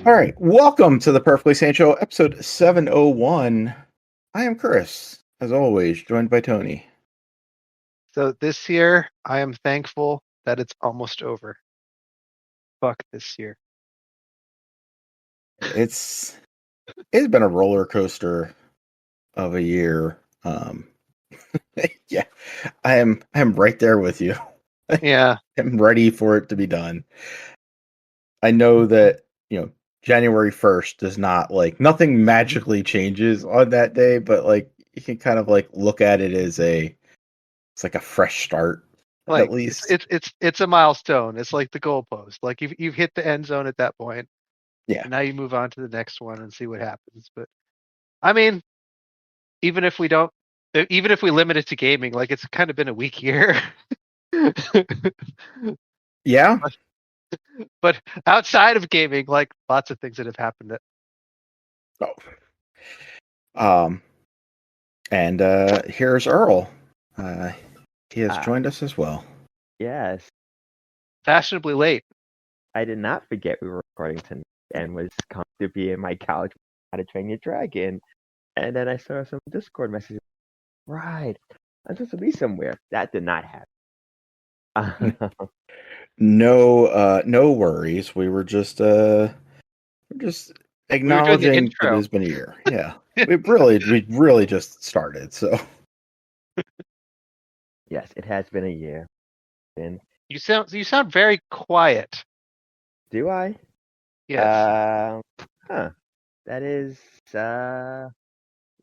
All right, welcome to the Perfectly Sane Show, episode 701. I am Chris, as always, joined by Tony. So this year, I am thankful that it's almost over. Fuck this year. It's been a roller coaster of a year. Yeah, I am right there with you. Yeah, I'm ready for it to be done. I know that, January 1st does not nothing magically changes on that day, but you can kind of look at it as it's like a fresh start at like it's least. it's it's it's a milestone. It's like the goalpost. Like you've hit the end zone at that point, Yeah. and now you move on to the next one and see what happens. But I mean, even if we don't, even if we limit it to gaming, like it's kind of been a weak year. Yeah. But outside of gaming, like lots of things that have happened. Oh. And here's Earl. He has joined us as well. Yes, Fashionably late. I did not forget we were recording tonight and was comfortably in my couch how to train your dragon. And then I saw some Discord messages. Right, I'm supposed to be somewhere. That did not happen. No worries. We were just acknowledging that it intro. has been a year. Yeah. we really just started, so Yes, it has been a year. And You sound very quiet. do I? Yes. That is yeah,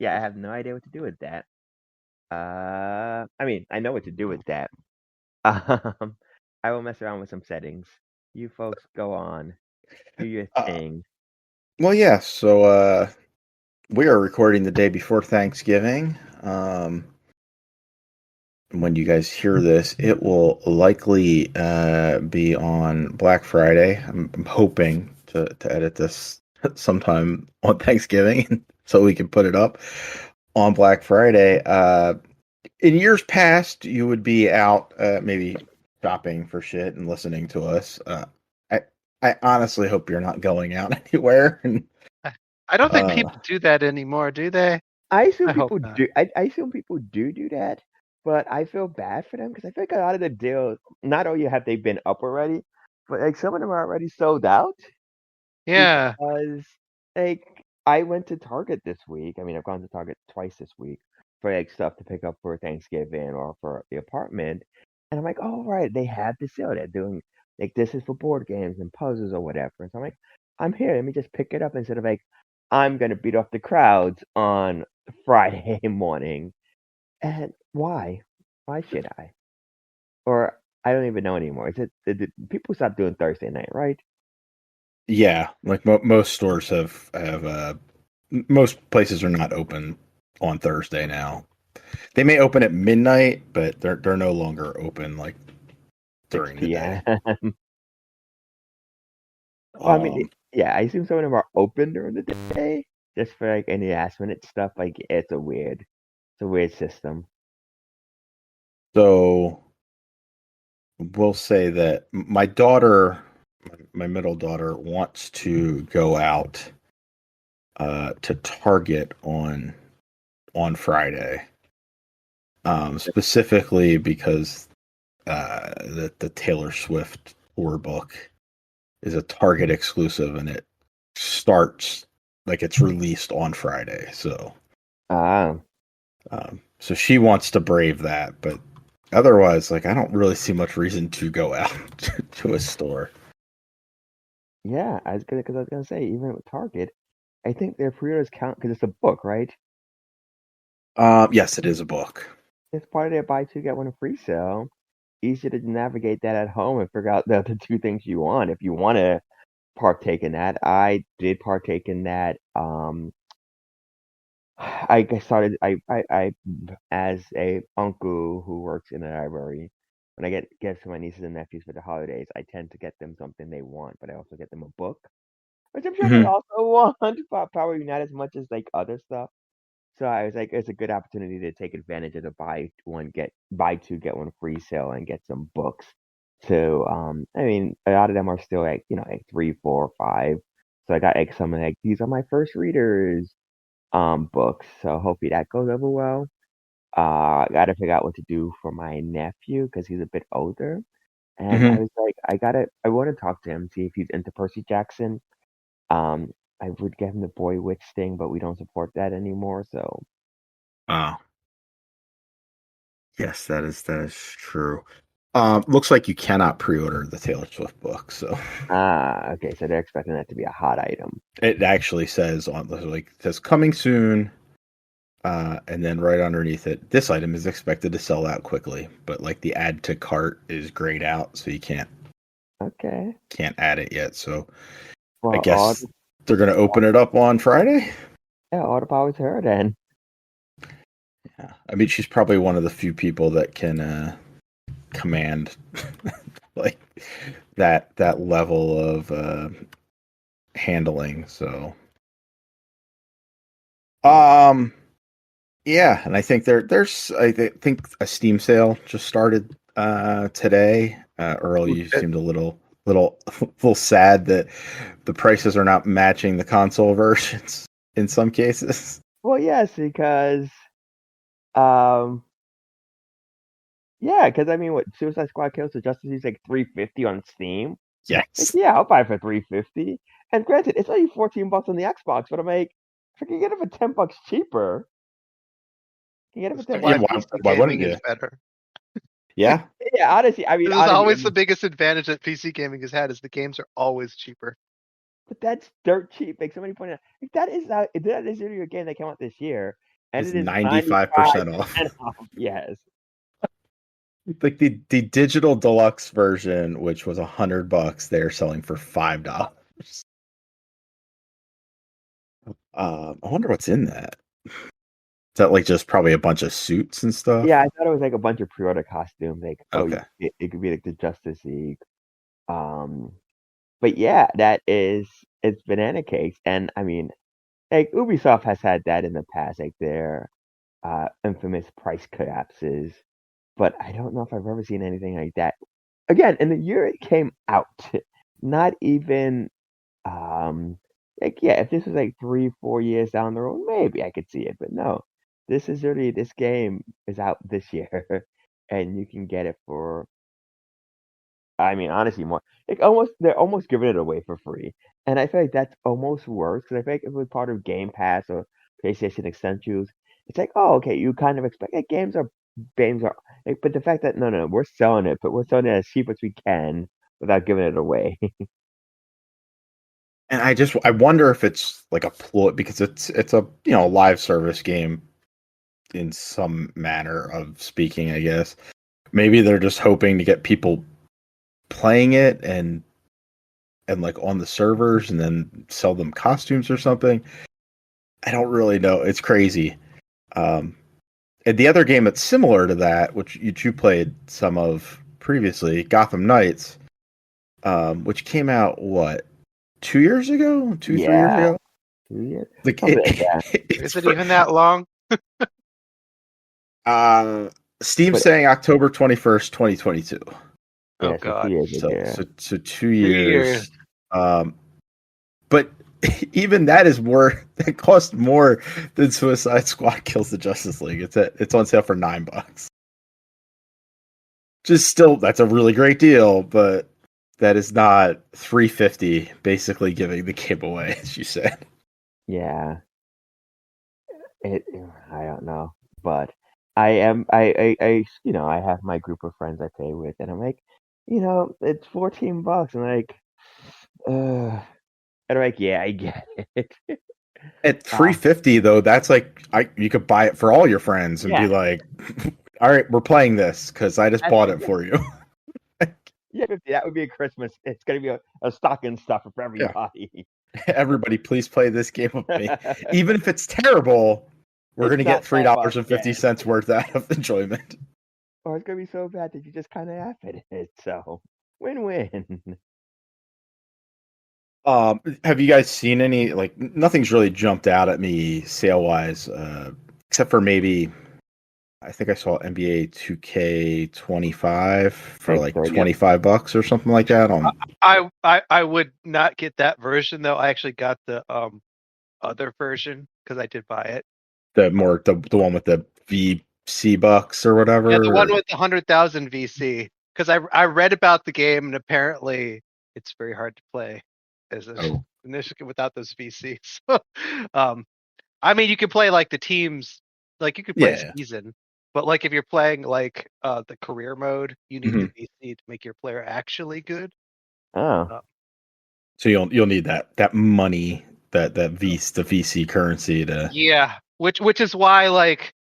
I have no idea what to do with that. I mean, I know what to do with that. I will mess around with some settings. You folks go on. Do your thing. well, yeah, so we are recording the day before Thanksgiving. When you guys hear this, it will likely be on Black Friday. I'm hoping to edit this sometime on Thanksgiving so we can put it up on Black Friday. In years past, you would be out maybe shopping for shit and listening to us. I honestly hope you're not going out anywhere. I don't think people do that anymore, do they? I assume I hope people not. do. I assume people do that, but I feel bad for them because I feel like a lot of the deals, not only have they been up already, but like some of them are already sold out. Yeah. Because like I went to Target this week. I mean, I've gone to Target twice this week for like stuff to pick up for Thanksgiving or for the apartment, and I'm like, oh right, they have the sale. They're doing like this is for board games and puzzles or whatever. And so I'm like, I'm here. Let me just pick it up instead of like I'm gonna beat off the crowds on Friday morning. And why? Why should I? Or I don't even know anymore. Is it did people stop doing Thursday night, right? Yeah, like most stores have most places are not open on Thursday now. They may open at midnight, but they're no longer open like during the day. 6 p.m. Well, I mean, yeah, I assume some of them are open during the day, just for like any last minute stuff. Like it's a weird system. So we'll say that my daughter, my middle daughter, wants to go out to Target on Friday, specifically because the Taylor Swift tour book is a Target exclusive, and it starts like it's released on Friday. So, so she wants to brave that, but otherwise, like I don't really see much reason to go out to a store. Yeah, I was gonna say even with Target, I think their pre-orders count because it's a book, right? Yes, it is a book. It's part of their buy two get one free sale. Easy to navigate that at home and figure out the two things you want if you want to partake in that. I did partake in that. Started. I as a uncle who works in a library. When I get gifts to my nieces and nephews for the holidays, I tend to get them something they want, but I also get them a book, which I'm sure they also want, but probably not as much as like other stuff. So I was like, it's a good opportunity to take advantage of the buy two get one free sale and get some books. So I mean, a lot of them are still like like 3, 4, 5. So I got like some like these are my first readers books. So hopefully that goes over well. I gotta figure out what to do for my nephew because he's a bit older. And I Hmm. was like, I want to talk to him, see if he's into Percy Jackson. Um, I would give him the Boy Witch thing, but we don't support that anymore. So, Oh, yes, that is true. Looks like you cannot pre-order the Taylor Swift book, so okay, so they're expecting that to be a hot item. it actually says it says coming soon, and then right underneath it, this item is expected to sell out quickly, but like the add to cart is grayed out, so you Okay. can't add it yet. So I Well, guess they're gonna open it up on Friday. all the power to her then. Yeah. I mean, she's probably one of the few people that can command like that level of handling. So, um, yeah, and I think think a Steam sale just started today. Earl, you seemed a little sad that the prices are not matching the console versions in some cases. Well, yes, because um, yeah, because I mean, what Suicide Squad Kills the Justice League's like 350 on Steam. Like, Yes. yeah, I'll buy it for 350. And granted, it's only $14 on the Xbox, but I'm like, if I can get it for $10 cheaper, I can get it for This is 10 why bucks. Yeah, PC why wouldn't gaming you? is better. Yeah. Yeah, honestly, This is always the biggest advantage that PC gaming has had is the games are always cheaper. but that's dirt cheap. Like somebody pointed out, like that is a game that came out this year, and It's it is 95% off. 95% off. Yes. Like the digital deluxe version, which was $100, they're selling for $5. I wonder what's in that. Is that like just probably a bunch of suits and Yeah, stuff? I thought it was like a bunch of pre-order costumes. Like, Okay. it could be like the Justice League. Um, but yeah, it's banana cakes, and I mean, like Ubisoft has had that in the past, like their infamous price collapses. But I don't know if I've ever seen anything like that. Again, in the year it came out, not even like yeah, if this was like 3, 4 years down the road, maybe I could see it. But no, this game is out this year, and you can get it for. I mean, honestly, more like they're almost giving it away for free, and I feel like that's almost worse because I feel like if it was part of Game Pass or PlayStation Essentials, it's like oh okay, you kind of expect like games are like, but the fact that no we're selling it, but we're selling it as cheap as we can without giving it away. And I wonder if it's like a ploy because it's a live service game in some manner of speaking, I guess. Maybe they're just hoping to get people playing it and like on the servers and then sell them costumes or something. I don't really know. It's crazy. Um, and the other game that's similar to that, which you played some of previously, Gotham Knights, which came out what 2 years ago, 3 years Yeah, ago. 2 years, Like something like that. it's Is it even that long? uh, Steam's But saying October 21st, 2022. Oh yeah, so god. 2 years So ago. so 2 2 years. years. But even that is more. It costs more than Suicide Squad Kills the Justice League. It's on sale for $9. Just still, that's a really great deal, but that is not 350. Basically, giving the game away, as you said. Yeah, it. I don't know, but I am. I have my group of friends I play with, and I'm like, it's $14, and like, and I'm like, yeah, I get it. At Uh, 350 though, that's like you could buy it for all your friends and be yeah, like, "All right, we're playing this because I just that's bought it. it Yeah, for you." yeah, 50, that would be a Christmas. It's gonna be a stocking stuffer for Yeah, everybody. everybody, please play this game with me. Even if it's terrible, we're It's gonna get not $3 $10. and Yeah, 50 cents worth out of enjoyment. or it's gonna be so bad that you just kind of laugh at it. So win-win. Have you guys seen any like nothing's really jumped out at me sale wise, except for maybe I think I saw NBA 2K25 for Like like 30. $25 or something like that. I would not get that version though. I actually got the other version because I did buy it. The one with the VC bucks or Yeah, the one whatever. with the 100,000 VC. Because I read about the game and apparently it's very hard to play as a Oh, initially without those VCs. um, I mean, you can play like the teams, like you could play a yeah. season, but like if you're playing like the career mode, you need the Hmm. VC to make your player actually good. Oh, Uh, So you'll need that money, the VC currency to. yeah, which is why like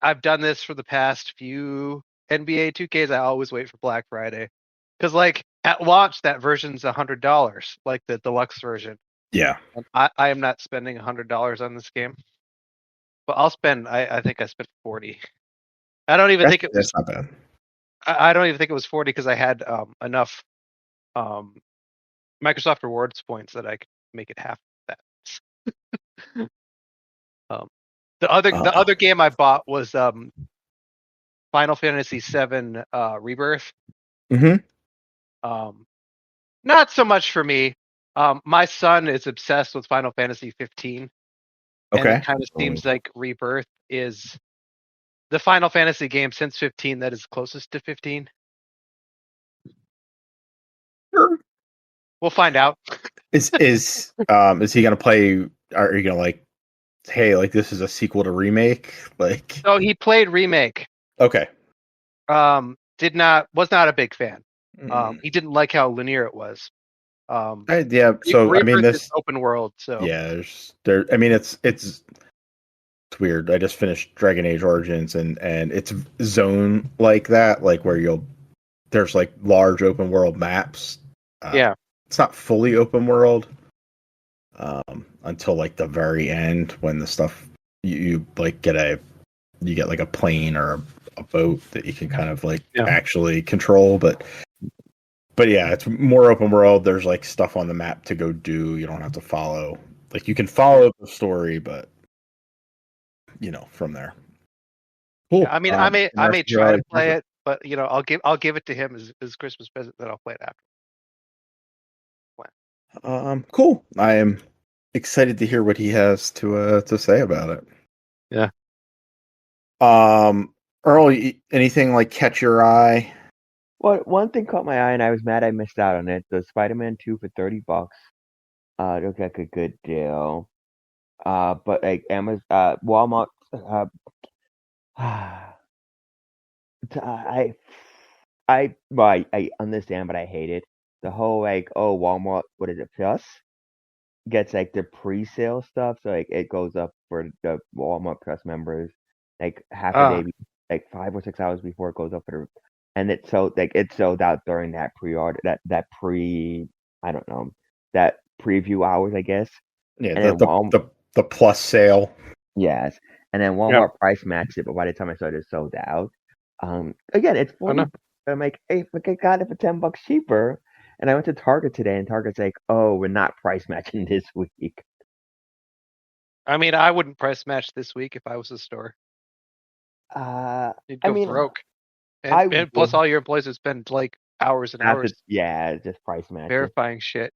I've done this for the past few NBA 2Ks. I always wait for Black Friday because like at launch that version's $100, like the deluxe version. Yeah. And I am not spending $100 on this game, but I'll spend. I think I spent 40. I don't even think it was. That's not bad. I don't even think it was 40 because I had enough um, Microsoft Rewards points that I could make it half that. Um, the Uh, other game I bought was Final Fantasy VII Rebirth. hmm. Um, Not so much for me. My son is obsessed with Final Fantasy 15, and it Okay. kind of oh. seems like Rebirth is the Final Fantasy game since 15 that is closest to 15. Sure. We'll find out. Is he gonna play? Are you gonna like? Hey, like this is a sequel to remake. Like, So he played remake. okay. Was not a big fan. Mm. He didn't like how linear it was. Yeah. So I mean, Rebirth is this. open world, so Yeah. I mean, it's weird. I just finished Dragon Age Origins, and it's zone like that, like where there's like large open world maps. yeah. It's not fully open world until like the very end when the stuff you like you get like a plane or a boat that you can kind of like Yeah. actually control, but yeah, it's more open world. There's like stuff on the map to go do. You don't have to follow. Like you can follow the story, but from there. Yeah, Cool. I mean, I may try to play it, but I'll give it to him as Christmas present. Then I'll play it after. Cool. I am excited to hear what he has to say about it. Yeah. Earl, anything like catch your eye? Well, one thing caught my eye, and I was mad I missed out on it. The Spider-Man 2 for $30. It looked like a good deal. But like Amazon, Walmart, I, I understand, but I hate it. The whole like, oh, Walmart, what is it, Plus? Gets like the pre-sale stuff, so like it goes up for the Walmart Plus members like half a day, like 5 or 6 hours before it goes up for the, and it's sold out during that pre-order, that pre, I don't know, that preview hours, I guess. Yeah, And the then the plus sale. yes, and then Yeah. Walmart price matched it, but by the time I saw it, it's sold out. Again, it's Oh, no. 40. I'm like, hey, look, I got it for $10 cheaper. And I went to Target today, and Target's like, oh, we're not price matching this week. I mean, I wouldn't price match this week if I was a store. You'd I go mean, broke. I And plus would all your employees would spend like hours and have to, hours yeah, just price match it. verifying shit.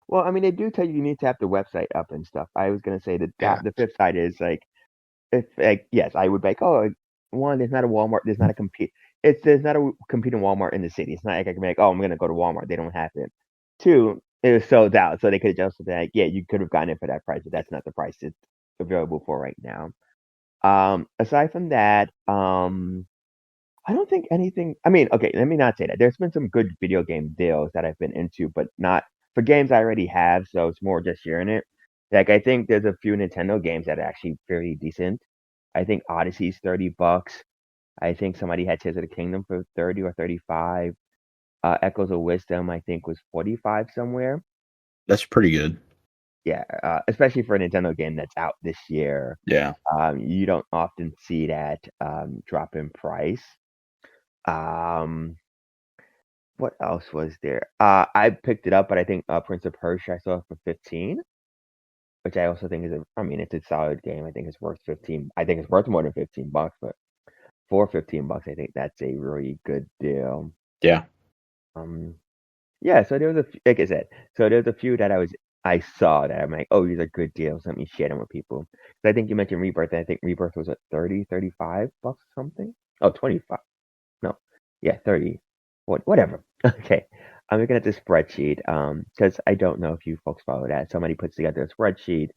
Well, I mean, they do tell you need to have the website up and stuff. I was gonna say that Yeah. the flip side is like, if like, yes, I would be like, oh, one, there's not a Walmart, there's not a competing Walmart in the city. It's not like I can be like, oh, I'm gonna go to Walmart. They don't have it. Two, it was sold out, so they could just be like, yeah, you could have gotten it for that price, but that's not the price it's available for right now. Aside from that, I don't think anything. I mean, okay, let me not say that. There's been some good video game deals that I've been into, but not for games I already have. So it's more just sharing it. Like I think there's a few Nintendo games that are actually fairly decent. I think Odyssey's $30. I think somebody had Tears of the Kingdom for 30 or 35. Echoes of Wisdom, I think, was 45 somewhere. That's pretty good. Yeah, especially for a Nintendo game that's out this year. Yeah. You don't often see that drop in price. What else was there? I picked it up, but I think Prince of Persia I saw it for 15. which I also think it's a solid game. I think it's worth 15. I think it's worth more than $15, but for $15, I think that's a really good deal. Yeah. Um, yeah. So there was like I said, so there's a few that I saw that I'm like, oh, these are good deals. Let me share them with people. So I think you mentioned Rebirth, and I think Rebirth was at 30, $35 or something. Oh, 25. No, yeah, 30. Whatever. Okay. I'm looking at this spreadsheet because I don't know if you folks follow that. Somebody puts together a spreadsheet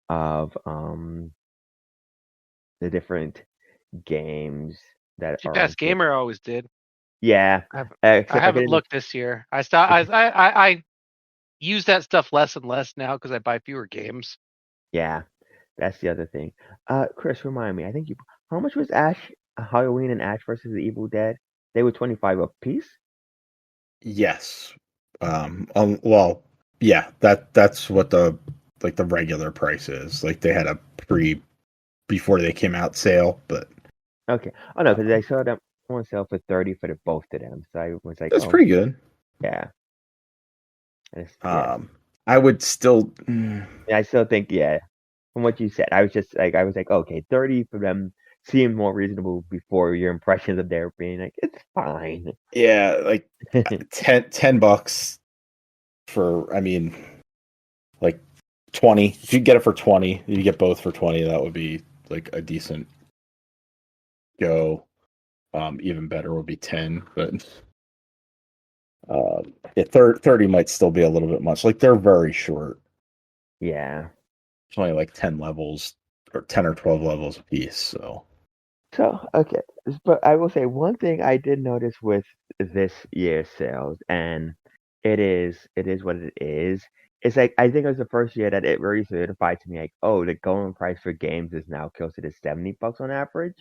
of the different games that Cheap are on Ass sale. Gamer always did. Yeah, I haven't, I except I haven't didn't. looked this year. I use that stuff less and less now because I buy fewer games. Yeah, that's the other thing. Chris, remind me. I think you. How much was Halloween and Ash versus the Evil Dead? They were 25 a piece. Yes. Well, yeah, that's what the regular price is. Like they had a before they came out sale, but Okay. Oh no, because I saw them on sale for 30 for the both of them. So I was like, that's oh pretty good. yeah. Yes. I would still. Yeah, I still think yeah. From what you said, I was like, okay, 30 for them seemed more reasonable before your impressions of their being like, it's fine. Yeah, like $10 for. I mean, like 20. If you get it for 20, you get both for 20. That would be like a decent go. Even better would be 10, but yeah, 30 might still be a little bit much. Like they're very short. Yeah. It's only like 10 levels or 10 or 12 levels a piece. So So, okay. But I will say one thing I did notice with this year's sales, and it is what it is. It's like I think it was the first year that it really solidified to me like, oh, the going price for games is now closer to $70 on average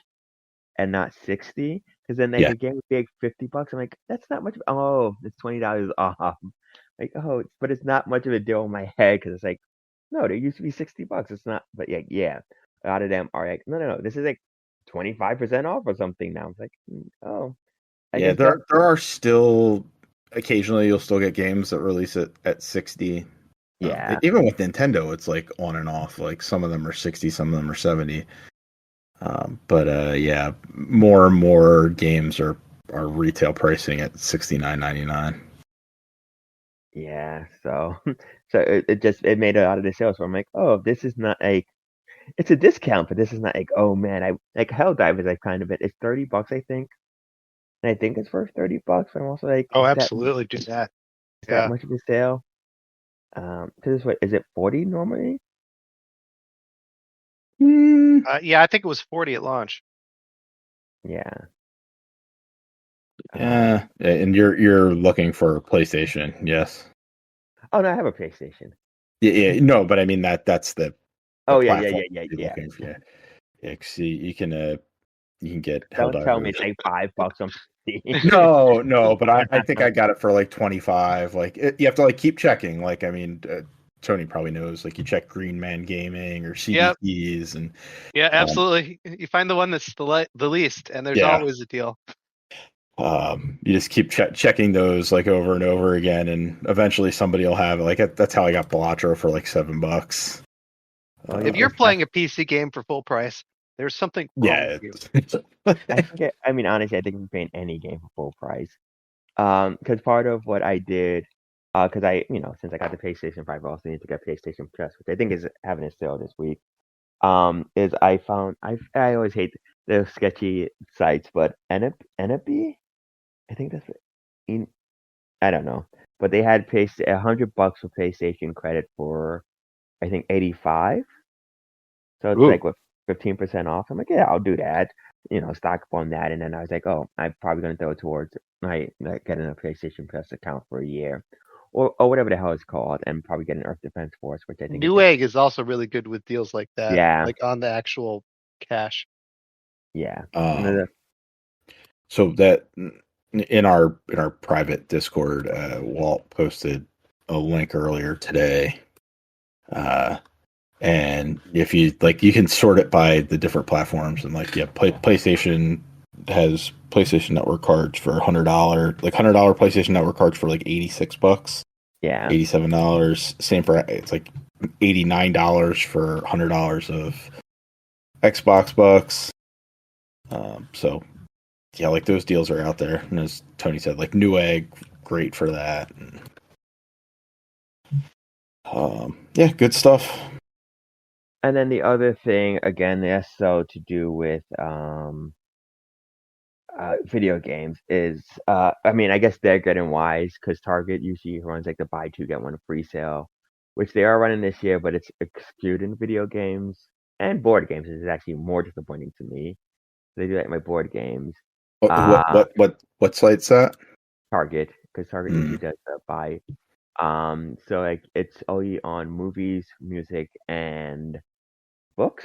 and not 60. Because then like yeah, a game would be like $50. I'm like, that's not much. Oh, it's $20 off. Like, oh, but it's not much of a deal in my head because it's like, no, there used to be $60. It's not, but yeah, a lot of them are like, no, this is like 25% off or something now. It's like, oh, I yeah. guess that, There are still occasionally you'll still get games that release it at 60. yeah, Even with Nintendo, it's like on and off. Like some of them are 60, some of them are 70. But yeah, more and more games are retail pricing at $69.99. yeah. So, so it made a lot of the sales. So I'm like, oh, this is not like it's a discount, but this is not like, oh man, I like Helldivers. I kind of it's $30, I think, and I think it's worth $30. But I'm also like, Oh, absolutely, do that. is that Yeah. much of a sale? Because what is it 40 normally? Yeah, I think it was 40 at launch. Yeah. Yeah, and you're looking for PlayStation, yes? Oh no, I have a PlayStation. Yeah, no, but I mean that's the Oh platform yeah. you're looking for. Yeah, 'cause you can get Don't tell me Helldivers. it's like $5 on PC. No, but I think I got it for like 25. Like you have to like keep checking. Like I mean, Tony probably knows. Like you check Green Man Gaming or CD Yep. Keys, and Yeah, absolutely. You find the one that's the least, and there's yeah, always a deal. you just keep checking those like over and over again, and eventually somebody will have it. Like that's how I got Balatro for like $7. If you're playing a PC game for full price, there's something wrong Yeah, with you. I mean, honestly, I think I'm paying any game for full price. Because part of what I did, because since I got the PlayStation 5, I also need to get PlayStation Plus, which I think is having a sale this week. Is I found I always hate the sketchy sites, but Enopy, I think that's I don't know, but they had paid $100 for PlayStation credit for I think 85. So it's like Ooh. what 15% off. I'm like, yeah, I'll do that. Stock up on that, and then I was like, oh, I'm probably gonna throw it towards like getting a PlayStation Plus account for a year, or whatever the hell it's called, and probably get an Earth Defense Force, which I think is like, Newegg is also really good with deals like that, yeah, like on the actual cash. yeah. So that in our private Discord, Walt posted a link earlier today, and if you like, you can sort it by the different platforms, and like, yeah, PlayStation has PlayStation Network cards for $100, like $100 PlayStation Network cards for like $86, Yeah, $87. Same for it's like $89 for $100 of Xbox bucks. So yeah, like those deals are out there. And as Tony said, like Newegg, great for that. And, yeah, good stuff. And then the other thing, again, that's so to do with video games is, I mean, I guess they're getting wise because Target usually runs like the buy two get one free sale, which they are running this year, but it's excluding video games and board games. Is actually more disappointing to me. They do like my board games. What site's that? Target, because Target Mm. usually does the buy. So like it's only on movies, music, and books.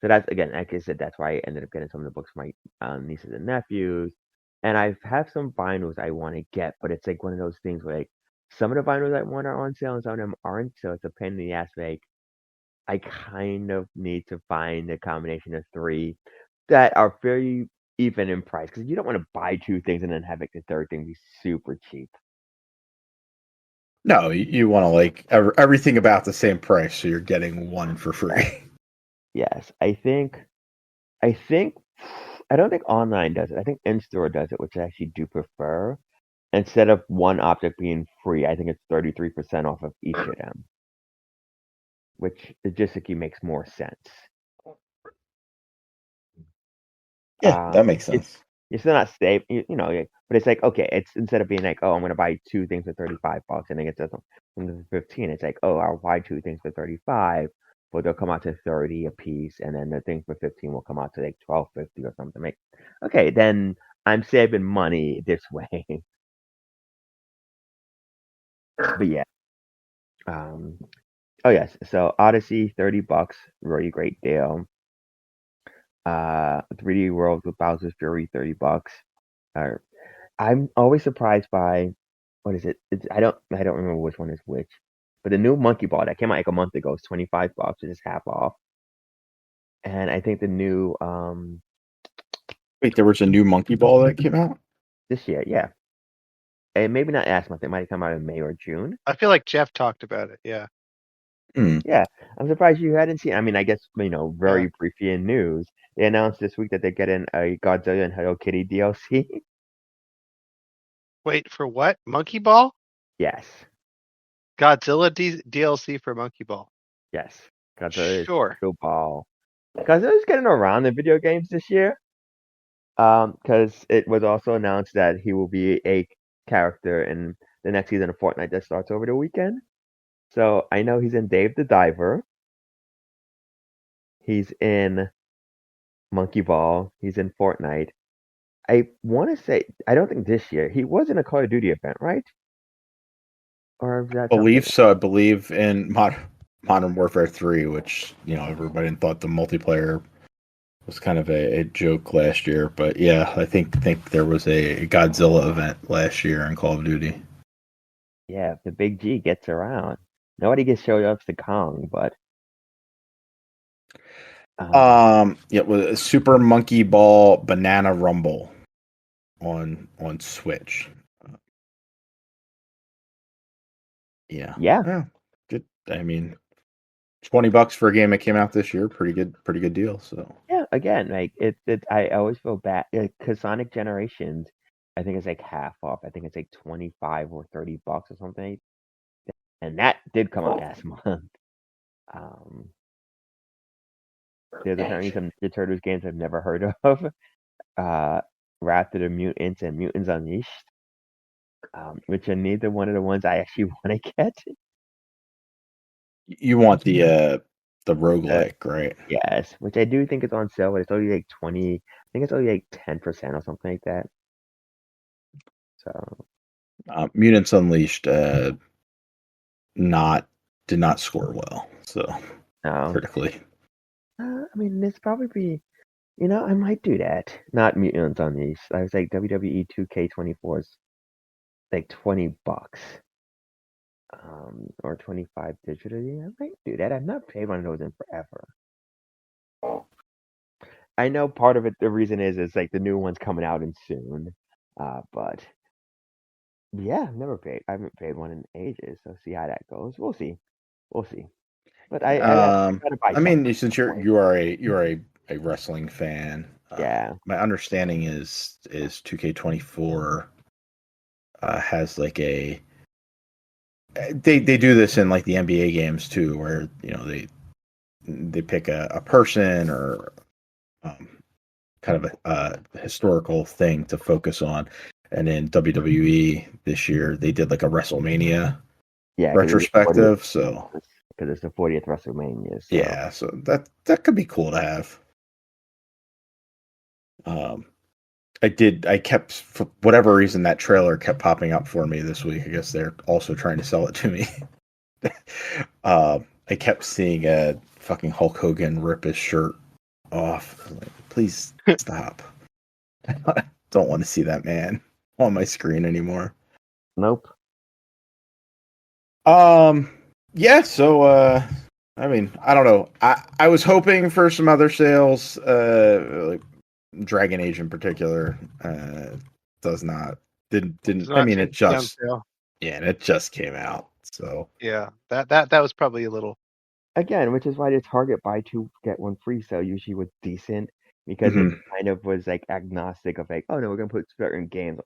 So that's again, like I said, that's why I ended up getting some of the books for my nieces and nephews. And I have some vinyls I want to get, but it's like one of those things where like some of the vinyls I want are on sale and some of them aren't. So it's a pain in the ass. Like I kind of need to find a combination of three that are very even in price because you don't want to buy two things and then have like the third thing be super cheap. No, you want to like everything about the same price, so you're getting one for free. Yes, I think I don't think online does it. I think in-store does it, which I actually do prefer. Instead of one object being free, I think it's 33% off of each of them, which logistically makes more sense. Yeah, that makes It's sense. you're still not safe, but it's like okay, it's instead of being like, oh, I'm gonna buy two things for $35 and then get something for 15, it's like, oh, I'll buy two things for 35, but they'll come out to 30 a piece, and then the thing for 15 will come out to like 12.50 or something. Like, okay, then I'm saving money this way. But yeah, um, oh yes, so Odyssey, $30, really great deal. 3D World with Bowser's Fury, $30. Uh, I'm always surprised by what is it? I don't remember which one is which. But the new Monkey Ball that came out like a month ago is $25, which is half off. And I think the new Wait, there was a new Monkey Ball that came out? this year, yeah. And maybe not last month, it might have come out in May or June. I feel like Jeff talked about it. Yeah. Hmm. Yeah. I'm surprised you hadn't seen, I mean, I guess, very Yeah. briefly in news. They announced this week that they're getting a Godzilla and Hello Kitty DLC. Wait, for what? Monkey Ball? Yes. Godzilla DLC for Monkey Ball. Yes. Godzilla is Sure. Blue Ball. Godzilla's getting around in video games this year. Because it was also announced that he will be a character in the next season of Fortnite that starts over the weekend. So I know he's in Dave the Diver. He's in Monkey Ball. He's in Fortnite. I want to say I don't think this year he was in a Call of Duty event, right? Or is that something? Believe so. I believe in Modern Warfare 3, which everybody thought the multiplayer was kind of a joke last year. But yeah, I think there was a Godzilla event last year in Call of Duty. Yeah, if the Big G gets around. Nobody gets showed up to Kong, but Yeah, it was Super Monkey Ball Banana Rumble on Switch. Yeah. yeah, Good. I mean, $20 for a game that came out this year, pretty good deal. So yeah. Again, like I always feel bad because Sonic Generations, I think it's like half off. I think it's like 25 or $30 or something, and that did come out last month. Um, there's apparently some Ninja Turtles games I've never heard of. Wrath of the Mutants and Mutants Unleashed, which are neither one of the ones I actually want to get. you want the Uh, roguelike, right? yes, which I do think is on sale, but it's only like 20. I think it's only like 10% or something like that. So Mutants Unleashed not did not score well, so no, critically. I mean this probably be. I might do that. Not Mutants Unleashed. I was like WWE 2K24 is like $20. Or 25 digitally. I might do that. I've not played one of those in forever. I know part of it, the reason is like the new one's coming out in soon. But yeah, I've never played. I haven't played one in ages, so see how that goes. We'll see. we'll see. But I gotta buy I mean, something. since you're a wrestling fan, Yeah. my understanding is 2K24 has like they do this in like the NBA games too, where they pick a person or kind of a historical thing to focus on. And in WWE this year, they did like a WrestleMania Yeah, retrospective. So because it's the 40th WrestleMania. So yeah, so that could be cool to have. I kept, for whatever reason, that trailer kept popping up for me this week. I guess they're also trying to sell it to me. I kept seeing a fucking Hulk Hogan rip his shirt off. I was like, please stop. I don't want to see that man on my screen anymore. nope. Yeah, so I mean, I don't know. I was hoping for some other sales, like Dragon Age in particular. Does not It's didn't I not mean seem it to be on just sale. yeah, and it just came out. So Yeah, that was probably a little. Again, which is why the Target buy two get one free sale usually was decent because it mhm, kind of was like agnostic of like, oh no, we're gonna put certain games.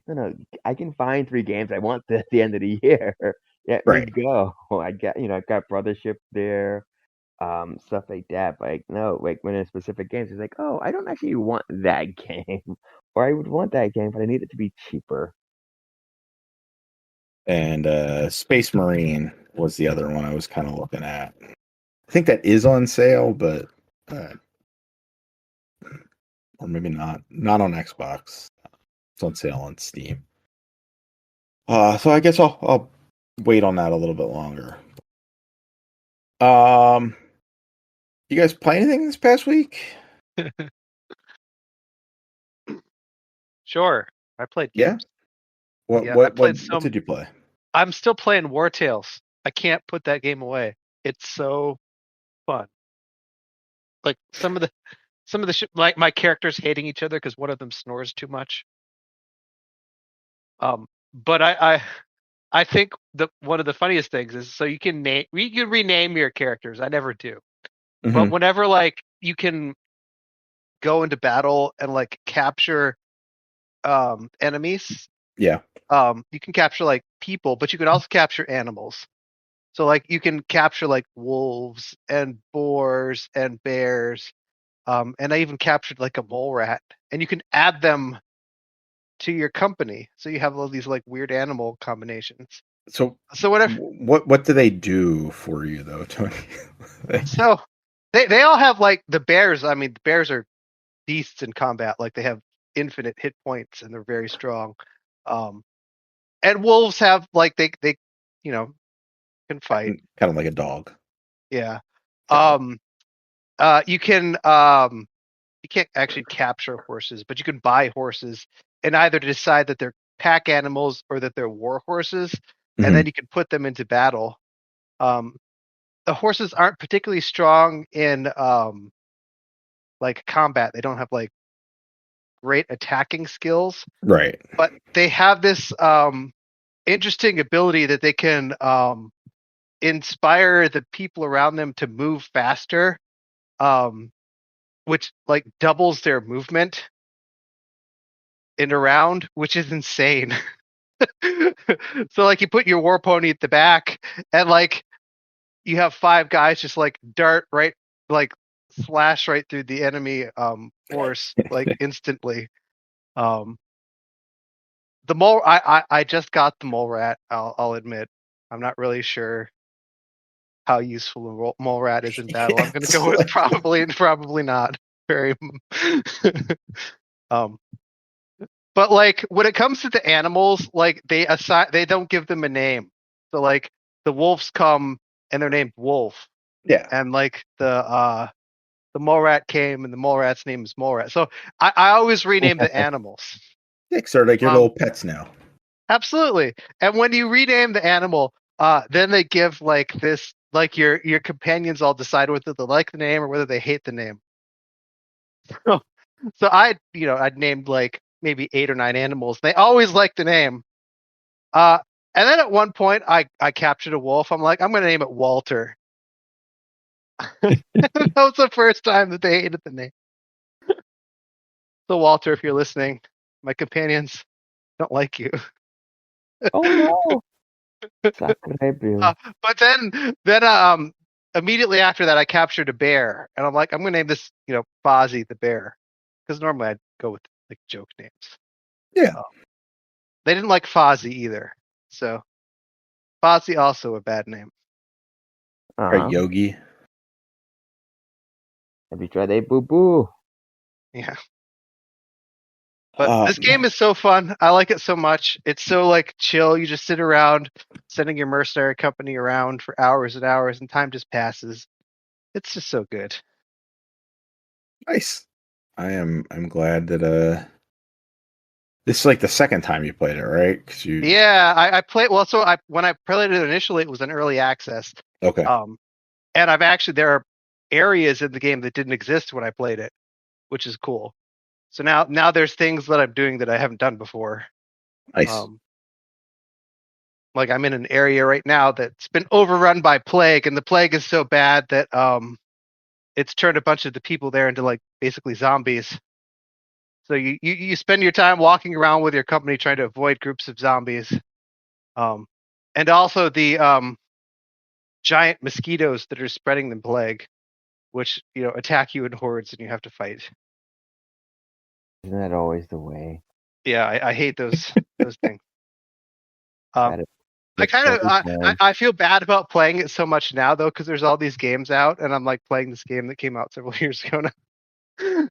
No, I can find 3 games I want at the end of the year. Let me right. go. I got Brothership there, stuff like that. But like no, like when it's specific games, it's like, oh, I don't actually want that game, or I would want that game, but I need it to be cheaper. And Space Marine was the other one I was kind of looking at. I think that is on sale, but uh, or maybe not. Not on Xbox. It's on sale on Steam. So I guess I'll wait on that a little bit longer. Um, you guys play anything this past week? Sure, I played Yeah. games. What Yeah, I what what played what some. did you play? I'm still playing War Tales. I can't put that game away. It's so fun. Like some of the like my characters hating each other because one of them snores too much. But I think the one of the funniest things is so you can rename your characters. I never do, but Mm-hmm. whenever like you can go into battle and like capture enemies, Yeah. you can capture like people, but you can also capture animals. So like you can capture like wolves and boars and bears. And I even captured like a mole rat, and you can add them to your company. So you have all these like weird animal combinations. So So whatever. what do they do for you though, Tony? So they all have like the bears. I mean, the bears are beasts in combat. Like they have infinite hit points and they're very strong. Um, and wolves have like they you know can fight. Kind of like a dog. Yeah. Got it. Um, you can't actually capture horses, but you can buy horses and either decide that they're pack animals or that they're war horses, and Mm-hmm. then you can put them into battle. Um, the horses aren't particularly strong in like combat. They don't have like great attacking skills, Right. but they have this interesting ability that they can inspire the people around them to move faster, um, which like doubles their movement in a round, which is insane. So like you put your war pony at the back and like you have 5 guys just like dart right like slash right through the enemy horse like instantly. Um the mole I just got the mole rat, I'll admit. I'm not really sure how useful a mole rat is in battle. I'm gonna It's go with like- probably not very um but like when it comes to the animals, like they don't give them a name. So like the wolves come and they're named Wolf. yeah. And like the mole rat came and the mole rat's name is mole rat. So I always rename the animals. Yeah, 'cause they're like your Um little pets now. absolutely. And when you rename the animal, then they give like this like your companions all decide whether they like the name or whether they hate the name. So I'd named like maybe 8 or 9 animals. They always like the name. Uh, And then at one point, I captured a wolf. I'm like, I'm going to name it Walter. That was the first time that they hated the name. So Walter, if you're listening, my companions don't like you. Oh no! Sakrebu. But then immediately after that, I captured a bear, and I'm like, I'm going to name this, Fozzie the bear, because normally I'd go with like joke names. Yeah. They didn't like Fozzie either, so Fozzie also a bad name. Right, Yogi. Have you tried a boo boo? Yeah. But this game is so fun. I like it so much. It's so like chill. You just sit around, sending your mercenary company around for hours and hours, and time just passes. It's just so good. Nice. I'm glad that this is like the second time you played it, right? Cause you Yeah, I played. Well, so when I played it initially, it was an early access. okay. And there are areas in the game that didn't exist when I played it, which is cool. So now there's things that I'm doing that I haven't done before. Nice. Like I'm in an area right now that's been overrun by plague, and the plague is so bad that it's turned a bunch of the people there into like basically zombies. So you spend your time walking around with your company trying to avoid groups of zombies. And also the giant mosquitoes that are spreading the plague, which attack you in hordes and you have to fight. Isn't that always the way? Yeah, I hate those things. That is- I that's kind of totally fine. I feel bad about playing it so much now though, because there's all these games out, and I'm like playing this game that came out several years ago now.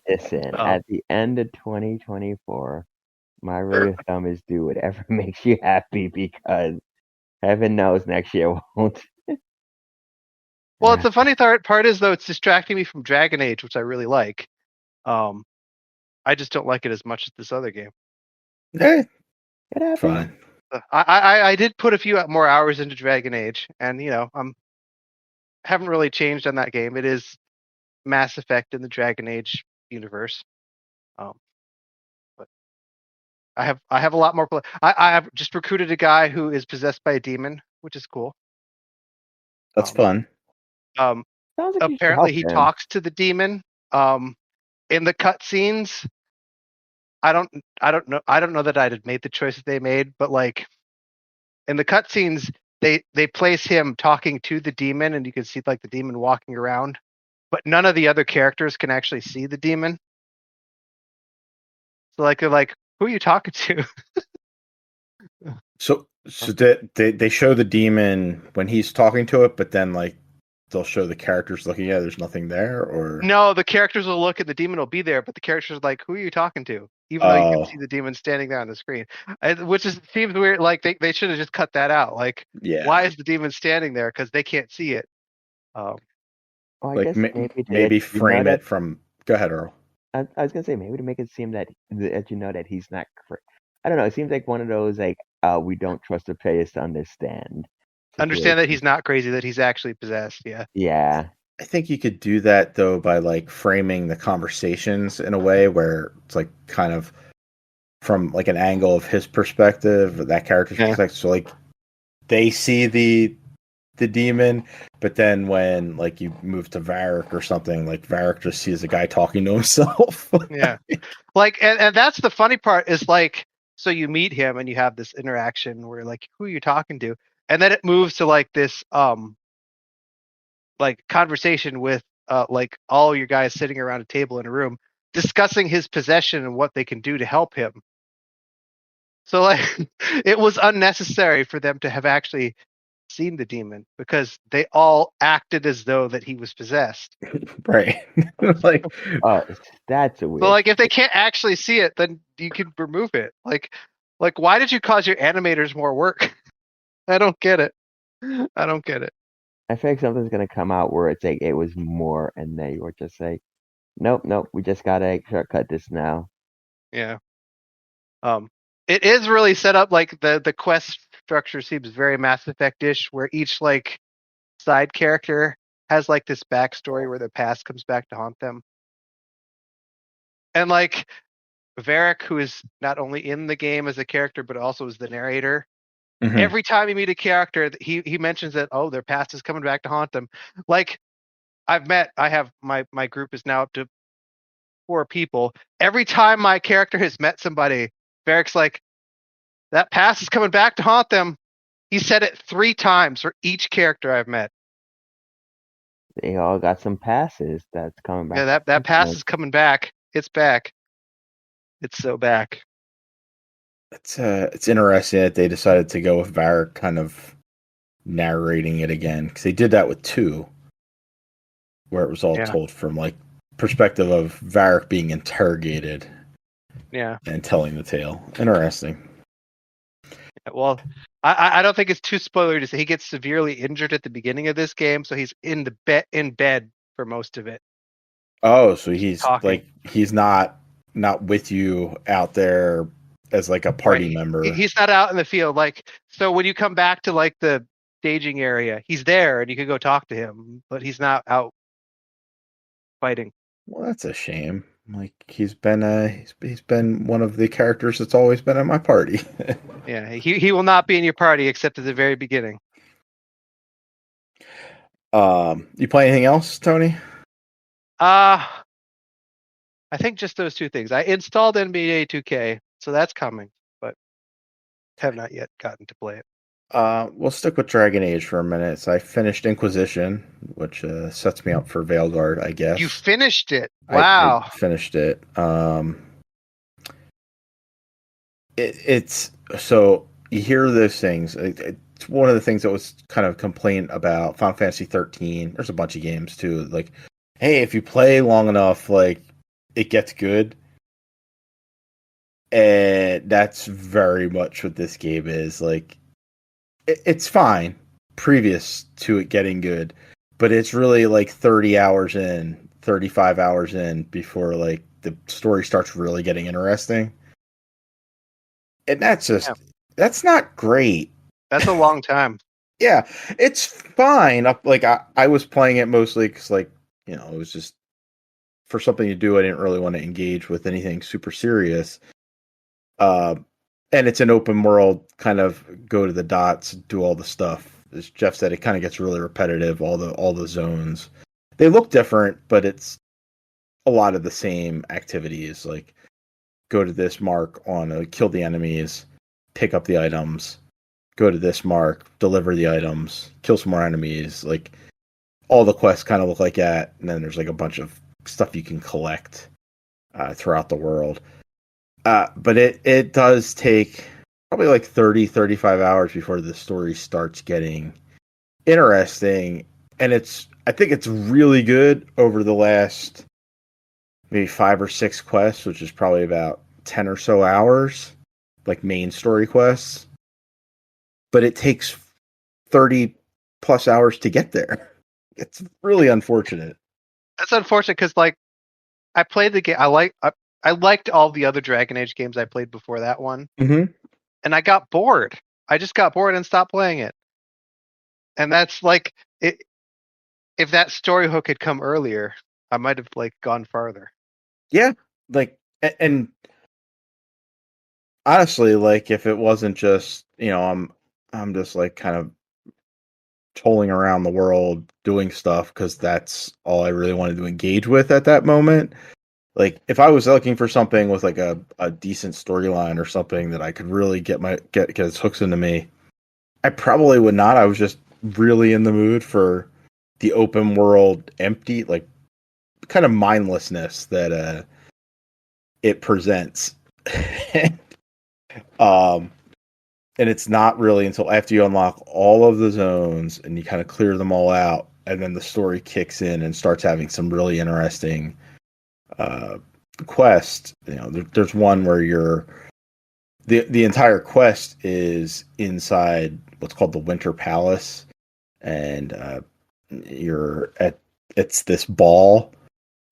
Listen, Oh. at the end of 2024, my rule of thumb is do whatever makes you happy because heaven knows next year won't. Well, it's the funny part is though it's distracting me from Dragon Age, which I really like. I just don't like it as much as this other game. Hey, It happens. fine. I did put a few more hours into Dragon Age, and haven't really changed on that game. It is Mass Effect in the Dragon Age universe. But I have a lot more play. I have just recruited a guy who is possessed by a demon, which is cool. That's fun. Sounds like you should Apparently help he him. talks to the demon. In the cutscenes, I don't know that I'd have made the choice that they made, but like in the cutscenes, they place him talking to the demon, and you can see like the demon walking around, but none of the other characters can actually see the demon. So like they're like, who are you talking to? So they show the demon when he's talking to it, but then like they'll show the characters looking at it, there's nothing there, or No, the characters will look and the demon will be there, but the characters are like, who are you talking to? Even though you can see the demon standing there on the screen, which seems weird. Like they should have just cut that out. Like, why is the demon standing there? Because they can't see it. I like guess maybe frame it from. Go ahead, Earl. I was gonna say maybe to make it seem that that he's not. I don't know. It seems like one of those like we don't trust the players to understand. Understand that he's not crazy. That he's actually possessed. Yeah. Yeah. I think you could do that though by like framing the conversations in a way where it's like kind of from like an angle of his perspective, that character's perspective. So like they see the demon, but then when like you move to Varric or something, like Varric just sees a guy talking to himself. Yeah. Like and that's the funny part is like, so you meet him and you have this interaction where like, who are you talking to? And then it moves to like this like conversation with like all your guys sitting around a table in a room discussing his possession and what they can do to help him. So like it was unnecessary for them to have actually seen the demon because they all acted as though that he was possessed. Right. Like that's a weird. So like if they can't actually see it, then you can remove it. Like why did you cause your animators more work? I don't get it. I don't get it. I feel like something's gonna come out where it's like it was more, and they were just like, nope, we just gotta shortcut this now. Yeah. It is really set up like the quest structure seems very Mass Effect-ish, where each like side character has like this backstory where their past comes back to haunt them. And like Varric, who is not only in the game as a character but also as the narrator, Mhm. Every time you meet a character, he mentions that, oh, their past is coming back to haunt them. Like, I have my group is now up to 4 people. Every time my character has met somebody, Varric's like, that past is coming back to haunt them. He said it 3 times for each character I've met. They all got some passes that's coming back. Yeah, that past is coming back. It's back. It's so back. It's interesting that they decided to go with Varric kind of narrating it again, because they did that with 2, where it was all told from like perspective of Varric being interrogated. Yeah. And telling the tale. Interesting. Well, I don't think it's too spoilery to say he gets severely injured at the beginning of this game, so he's in bed for most of it. Oh, so he's talking. like he's not with you out there as like a party member. He's not out in the field. Like, so when you come back to like the staging area, he's there and you can go talk to him, but he's not out fighting. Well, that's a shame. Like he's been one of the characters that's always been in my party. Yeah, he will not be in your party except at the very beginning. You play anything else, Tony? I think just those 2 things. I installed NBA 2K, so that's coming, but have not yet gotten to play it. We'll stick with Dragon Age for a minute. So I finished Inquisition, which sets me up for Veilguard, I guess. You finished it. Wow. I finished it. It's so you hear those things. It's one of the things that was kind of complaint about Final Fantasy 13. There's a bunch of games too. Like, hey, if you play long enough, like it gets good. And that's very much what this game is. Like, it's fine previous to it getting good, but it's really like 30 hours in, 35 hours in before like the story starts really getting interesting. And that's just that's not great. That's a long time. Yeah, it's fine. Like I was playing it mostly because like, you know, it was just for something to do. I didn't really want to engage with anything super serious. And it's an open world, kind of go to the dots, do all the stuff. As Jeff said, it kind of gets really repetitive. All the zones, they look different, but it's a lot of the same activities. Like go to this mark on kill the enemies, pick up the items. Go to this mark, deliver the items, kill some more enemies. Like all the quests kind of look like that, and then there's like a bunch of stuff you can collect throughout the world. But it does take probably like 30, 35 hours before the story starts getting interesting. And I think it's really good over the last maybe 5 or 6 quests, which is probably about 10 or so hours, like main story quests. But it takes 30 plus hours to get there. It's really unfortunate. That's unfortunate because like I played the game. I liked all the other Dragon Age games I played before that one. Mm-hmm. And I got bored. I just got bored and stopped playing it. And that's like it. If that story hook had come earlier, I might have like gone farther. Yeah, like and honestly, like if it wasn't just, you know, I'm just like kind of tolling around the world doing stuff because that's all I really wanted to engage with at that moment. Like if I was looking for something with like a decent storyline or something that I could really get its hooks into me, I probably would not. I was just really in the mood for the open world, empty, like kind of mindlessness that it presents. And it's not really until after you unlock all of the zones and you kind of clear them all out, and then the story kicks in and starts having some really interesting quest. You know, there's one where the entire quest is inside what's called the Winter Palace, and it's this ball,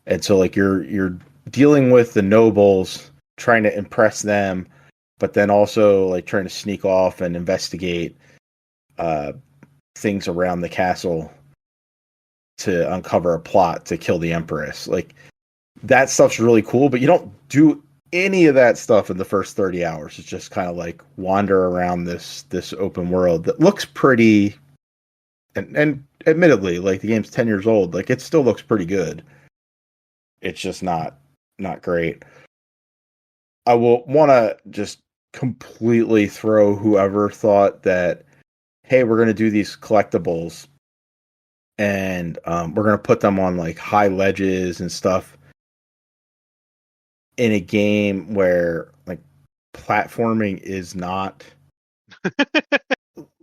and so like you're dealing with the nobles, trying to impress them, but then also like trying to sneak off and investigate things around the castle to uncover a plot to kill the Empress. Like that stuff's really cool, but you don't do any of that stuff in the first 30 hours. It's just kind of like wander around this open world that looks pretty, and admittedly, like the game's 10 years old, like it still looks pretty good. It's just not great. I will want to just completely throw whoever thought that, hey, we're going to do these collectibles and we're going to put them on like high ledges and stuff in a game where like platforming is not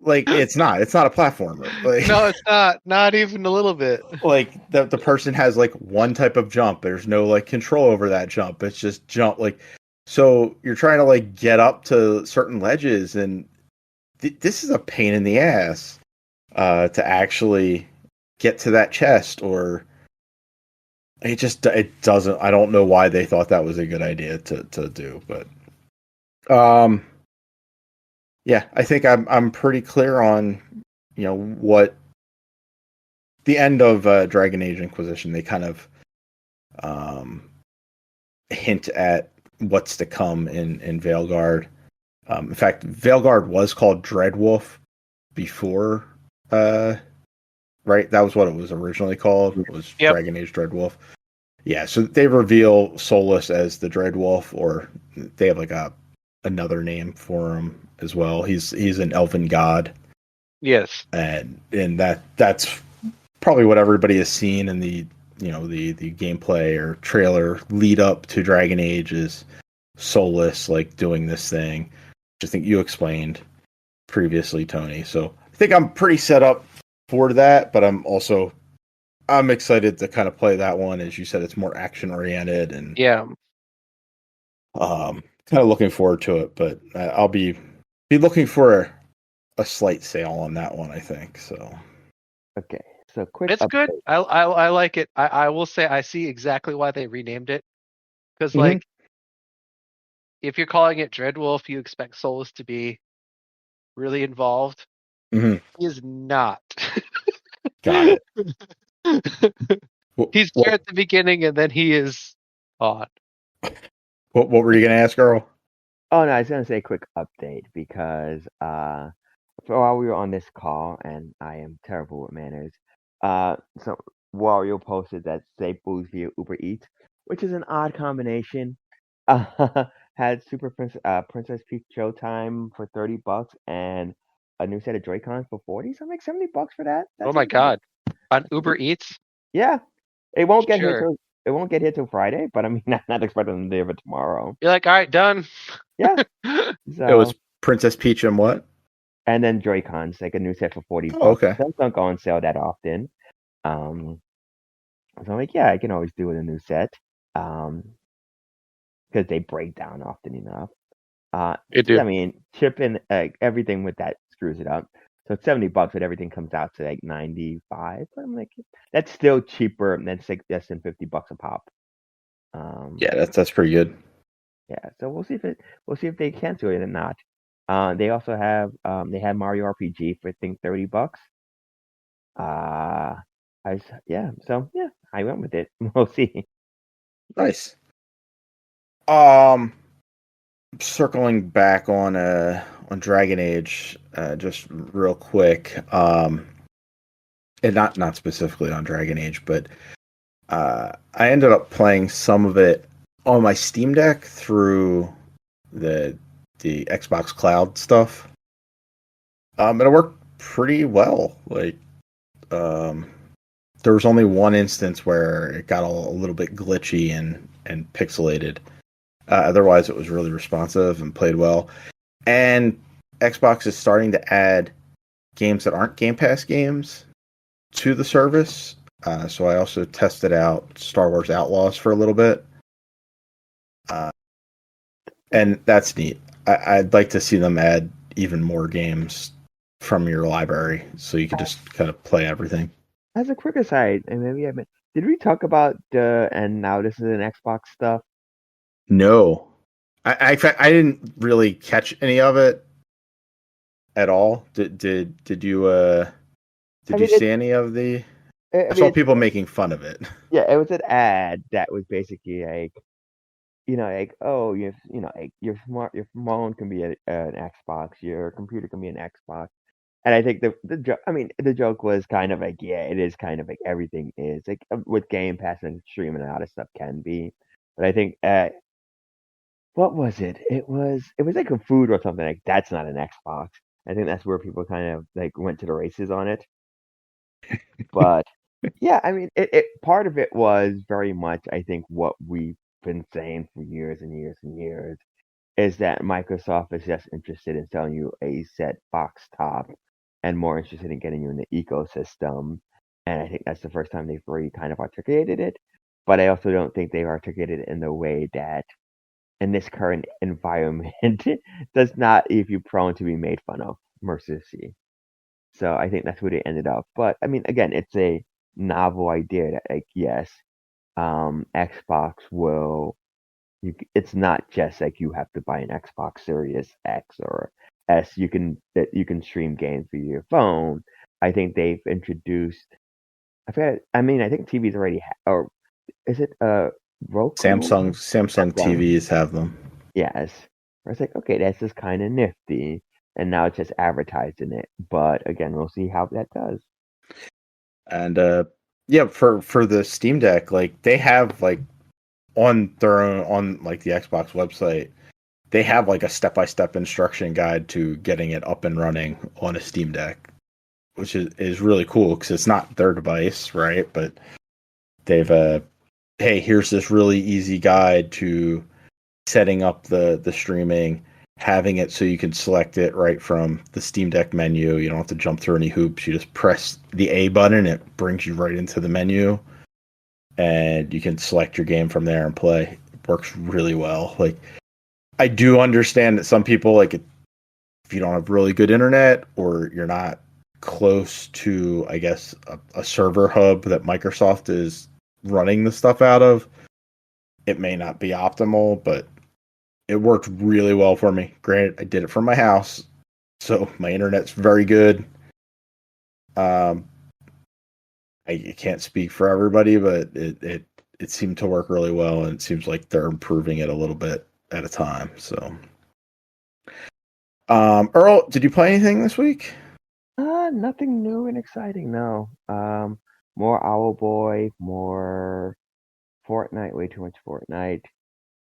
like it's not a platformer. Like, No, it's not even a little bit. like the person has like one type of jump. There's no like control over that jump. It's just jump. Like, so you're trying to like get up to certain ledges, and this is a pain in the ass to actually get to that chest. Or it doesn't. I don't know why they thought that was a good idea to do, but yeah, I think I'm pretty clear on what the end of Dragon Age Inquisition. They kind of hint at what's to come in Veilguard. In fact, Veilguard was called Dreadwolf before, right? That was what it was originally called. It was Yep. Dragon Age Dreadwolf. Yeah, so they reveal Solus as the Dreadwolf, or they have like another name for him as well. He's an elven god, Yes. and that's probably what everybody has seen in the the gameplay or trailer lead up to Dragon Age is Solus like doing this thing, which I think you explained previously, Tony. So I think I'm pretty set up for that, but I'm excited to kind of play that one. As you said, it's more action oriented, and Yeah. kind of looking forward to it. But I'll be looking for a slight sale on that one, I think. So Okay, so quick It's good. update. I like it. I will say I see exactly why they renamed it. Because Mhm. if you're calling it Dreadwolf, you expect Solus to be really involved. Mhm. He is not. Got it. He's What, there at the beginning and then he is odd. what were you gonna ask, Earl? Oh no, I was gonna say a quick update because for while we were on this call, and I am terrible with manners, so Wario posted that safe booze via Uber Eats, which is an odd combination. Had Princess Peach Showtime for $30 and a new set of Joy-Cons for 40. So I'm like $70 for that. Oh That my seems like god. On Uber Eats? yeah. It won't get here Sure. till Friday, but I mean I'm not expecting them to deliver tomorrow. You're like, all right, done. Yeah. It So was Princess Peach and what? and then Joy-Cons, like a new set for $40. Oh, okay. Those don't go on sale that often. So I'm like, yeah, I can always do with a new set. Because they break down often enough. It do. I mean, shipping everything with that screws it up. So it's $70, but everything comes out to like 95. But I'm like, that's still cheaper than less than $50 a pop. Yeah, that's pretty good. Yeah, so we'll see if they cancel it or not. They also have they had Mario RPG for I think $30. So yeah, I went with it. We'll see. Nice. Circling back on Dragon Age, just real quick. And not specifically on Dragon Age, but I ended up playing some of it on my Steam Deck through the Xbox Cloud stuff. And it worked pretty well. Like, there was only one instance where it got a little bit glitchy and pixelated. Otherwise, it was really responsive and played well. And Xbox is starting to add games that aren't Game Pass games to the service. So I also tested out Star Wars Outlaws for a little bit. And that's neat. I'd like to see them add even more games from your library so you could just kind of play everything. As a quick aside, and maybe did we talk about and now this is an Xbox stuff? No. In fact, I didn't really catch any of it at all. Did you see any of the? I saw people making fun of it. Yeah, it was an ad that was basically like like, oh, like your phone can be an Xbox, your computer can be an Xbox. And I think the joke, the joke was kind of like, yeah, it is kind of like everything is like with Game Pass and streaming, a lot of stuff can be. But I think what was it? It was like a food or something like that's not an Xbox. I think that's where people kind of like went to the races on it. But yeah, it part of it was very much, I think, what we've been saying for years and years and years is that Microsoft is just interested in selling you a set box top and more interested in getting you in the ecosystem. And I think that's the first time they've really kind of articulated it. But I also don't think they've articulated it in the way that in this current environment does not leave you prone to be made fun of mercilessly. So I think that's where they ended up. But again, it's a novel idea that, like, yes, Xbox will. It's not just like you have to buy an Xbox Series X or S. You can stream games via your phone. I think they've introduced. I forget. I think TVs already. Or is it Roku? Samsung Samsung. TVs have them. Yes. Where it's like, okay, that's just kind of nifty, and now it's just advertising it. But again, we'll see how that does. And yeah, for the Steam Deck, like they have like on their own on like the Xbox website, they have like a step-by-step instruction guide to getting it up and running on a Steam Deck, which is really cool because it's not their device, right? But they've hey, here's this really easy guide to setting up the streaming, having it so you can select it right from the Steam Deck menu. You don't have to jump through any hoops. You just press the A button, it brings you right into the menu, and you can select your game from there and play. It works really well. Like, I do understand that some people, like, if you don't have really good internet or you're not close to, I guess, a server hub that Microsoft is running the stuff out of, it may not be optimal, but it worked really well for me. Granted, I did it from my house, so my internet's very good. I can't speak for everybody, but it seemed to work really well, and it seems like they're improving it a little bit at a time. So, Earl, did you play anything this week? Nothing new and exciting, no. More Owlboy, more Fortnite, way too much Fortnite.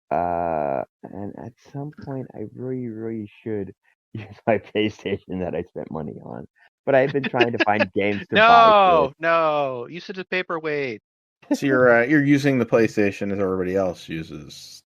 And at some point, I really, really should use my PlayStation that I spent money on. But I've been trying to find games to buy for it. No, use it as paperweight. So you're using the PlayStation as everybody else uses.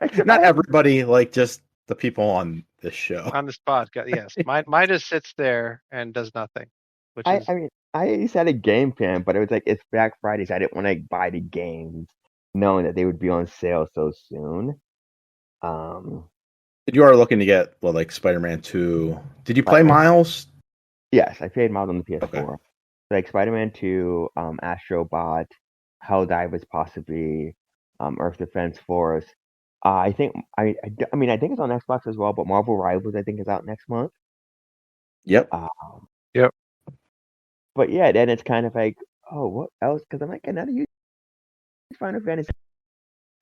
Except Not everybody, like just the people on this show. On the spot, yes. Mine just sits there and does nothing. Which is I used to have a game plan, but it was like it's Black Friday, so I didn't want to buy the games knowing that they would be on sale so soon. You are looking to get like Spider-Man 2. Did you play Spider-Man. Miles? Yes, I played Miles on the PS4. Okay. Like Spider-Man 2, Astrobot, Helldivers possibly, Earth Defense Force. I think I think it's on Xbox as well, but Marvel Rivals I think is out next month. Yep. Yep. But yeah, then it's kind of like, oh, what else? Because I'm like, another use Final Fantasy.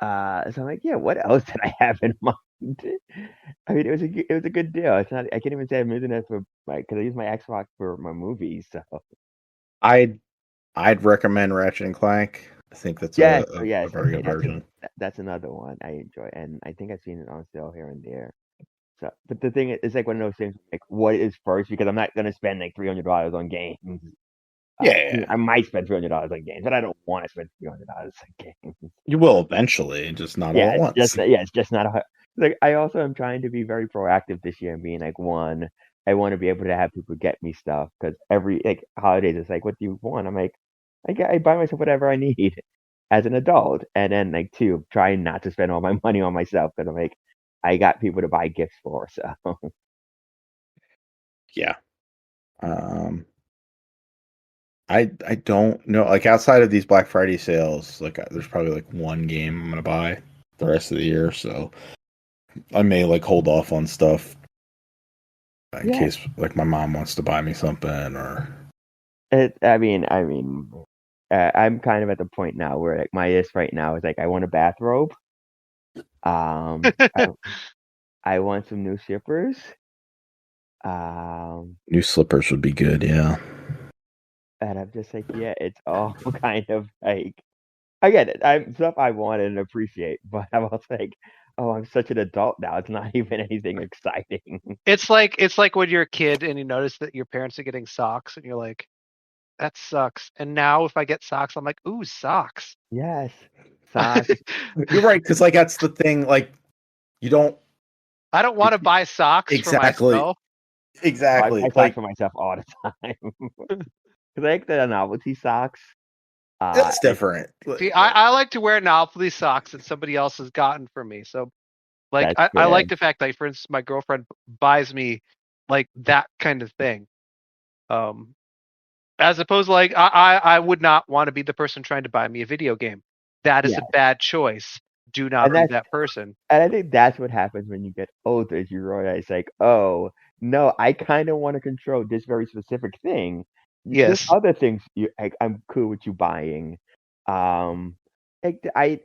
So I'm like, yeah, what else did I have in mind? It was a good deal. It's not. I can't even say I'm using it for because I use my Xbox for my movies. So I'd recommend Ratchet and Clank. I think that's yes, a yes, very okay, good version. that's another one I enjoy, and I think I've seen it on sale here and there. So, but the thing is, it's like one of those things. Like, what is first? Because I'm not gonna spend like $300 on games. Yeah. I might spend $300 on games, but I don't want to spend $300 on games. You will eventually, just not all at once. It's just not a. Like, I also am trying to be very proactive this year and being like, one, I want to be able to have people get me stuff because every like holidays, it's like, what do you want? I'm like, I buy myself whatever I need as an adult, and then like two, trying not to spend all my money on myself because I'm like, I got people to buy gifts for, so. Yeah. I don't know. Like outside of these Black Friday sales, like there's probably like one game I'm gonna buy the rest of the year. So I may like hold off on stuff in case like my mom wants to buy me something or. I'm kind of at the point now where like my list right now is like I want a bathrobe, I, I want some new shippers. New slippers would be good, yeah. And I'm just like, yeah, it's all kind of like I get it. I'm stuff I want and appreciate, but I'm also like, oh, I'm such an adult now. It's not even anything exciting. It's like when you're a kid and you notice that your parents are getting socks and you're like, that sucks. And now if I get socks, I'm like, ooh, socks. Yes, socks. You're right, because like that's the thing. Like you don't I don't want to buy socks for exactly, myself. I exactly. buy socks Like for myself all the time because I like the novelty socks. that's It's different. See, I like to wear novelty socks that somebody else has gotten for me. So like that's I like good. the fact that, for instance, my girlfriend buys me like that kind of thing. Um, as opposed to like I would not want to be the person trying to buy me a video game. That is Yeah, a bad choice. Do not and be that's that person. and I think that's what happens when you get older. Is you realize like, oh no, I kind of want to control this very specific thing. There's Yes. other things I'm cool with you buying. Um, I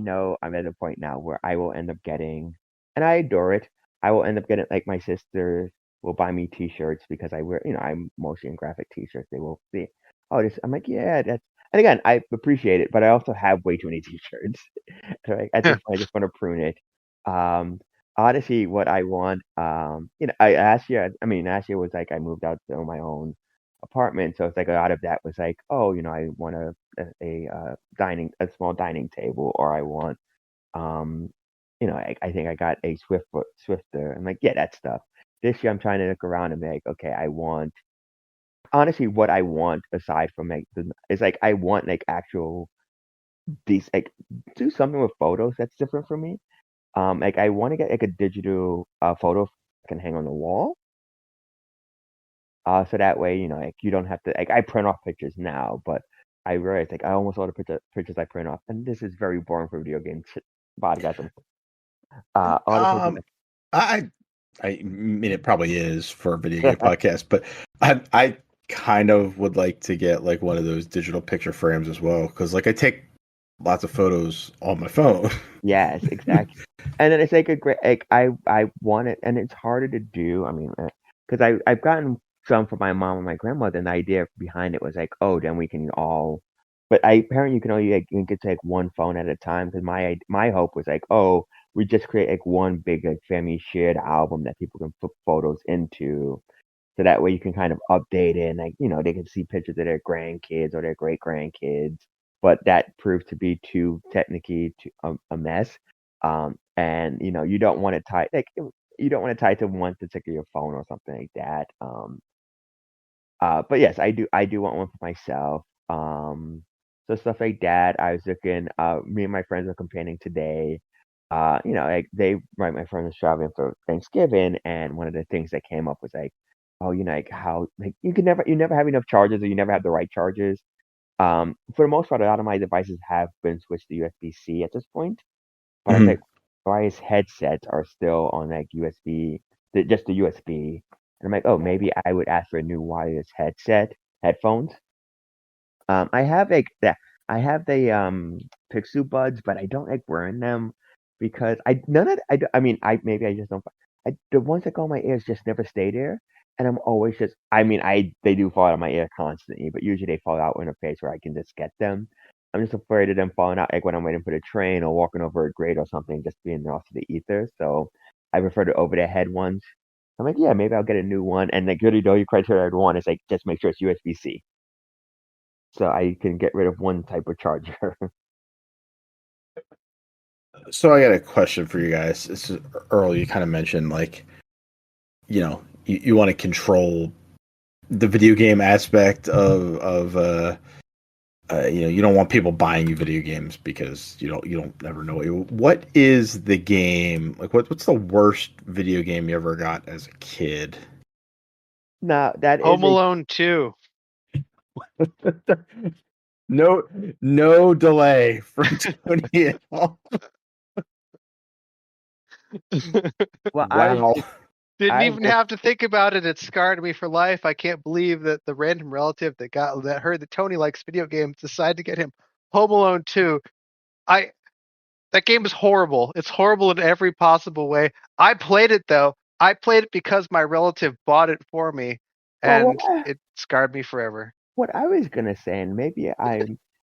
know I'm at a point now where I will end up getting, and I adore it. I will end up getting like my sister will buy me T-shirts because I wear, I'm mostly in graphic T-shirts. They will see, oh, this. I'm like, yeah, that's. And again, I appreciate it, but I also have way too many T-shirts. So at this point, I just want to prune it. Um, Honestly, what I want, last year was like I moved out to own my own apartment, so it's like a lot of that was like, oh, I want a small dining table, or I want, um, I think I got a Swifter. I'm like, yeah, that stuff. This year, I'm trying to look around and be like, okay, I want honestly what I want aside from like is like I want like actual these like do something with photos that's different for me. Like I want to get like a digital photo I can hang on the wall. So that way, like you don't have to like I print off pictures now, but I realize like I almost all the pictures I print off, and this is very boring for video games podcast. All the pictures. um, I I mean, it probably is for a video game podcast, but I kind of would like to get like one of those digital picture frames as well because like I take lots of photos on my phone. Yes, exactly. And then it's like a great like I want it, and it's harder to do. I mean, because I've gotten some from my mom and my grandmother, and the idea behind it was like, oh, then we can all. But apparently you can only like you get to like one phone at a time. Because my hope was like, oh, we just create like one big like family shared album that people can put photos into, so that way you can kind of update it and like they can see pictures of their grandkids or their great grandkids. But that proved to be too technically a mess. And you don't want to tie like you don't want to tie it to one particular phone or something like that. But yes, I do want one for myself. So stuff like that. I was looking. Me and my friends were comparing today. Like my friend was traveling for Thanksgiving, and one of the things that came up was like, oh, like how like you never have enough chargers, or you never have the right chargers. For the most part, a lot of my devices have been switched to USB-C at this point. But I Mhm. think wireless headsets are still on like USB, just the USB. And I'm like, oh, maybe I would ask for a new wireless headphones. I have like that. I have the Pixel Buds, but I don't like wearing them because I none of I mean I maybe I just don't. The ones that go in my ears just never stay there, and I'm always just. I mean they do fall out of my ear constantly, but usually they fall out in a place where I can just get them. I'm just afraid of them falling out, like when I'm waiting for the train or walking over a grate or something, just being lost to the ether. So I prefer the over the head ones. I'm like, yeah, maybe I'll get a new one. And the goody the criteria I'd want is like just make sure it's USB-C so I can get rid of one type of charger. So I got a question for you guys. This is earlier you kind of mentioned like you want to control the video game aspect of you don't want people buying you video games because you don't never know what is the game like what's the worst video game you ever got as a kid. Now that is Home a Alone 2. No, no delay from Tony at all. well, Wow. Didn't I was even just have to think about it. It scarred me for life. I can't believe that the random relative that heard that Tony likes video games decided to get him Home Alone 2. I That game is horrible. It's horrible in every possible way. I played it though. I played it because my relative bought it for me, Well, and it scarred me forever. what I was gonna say, and maybe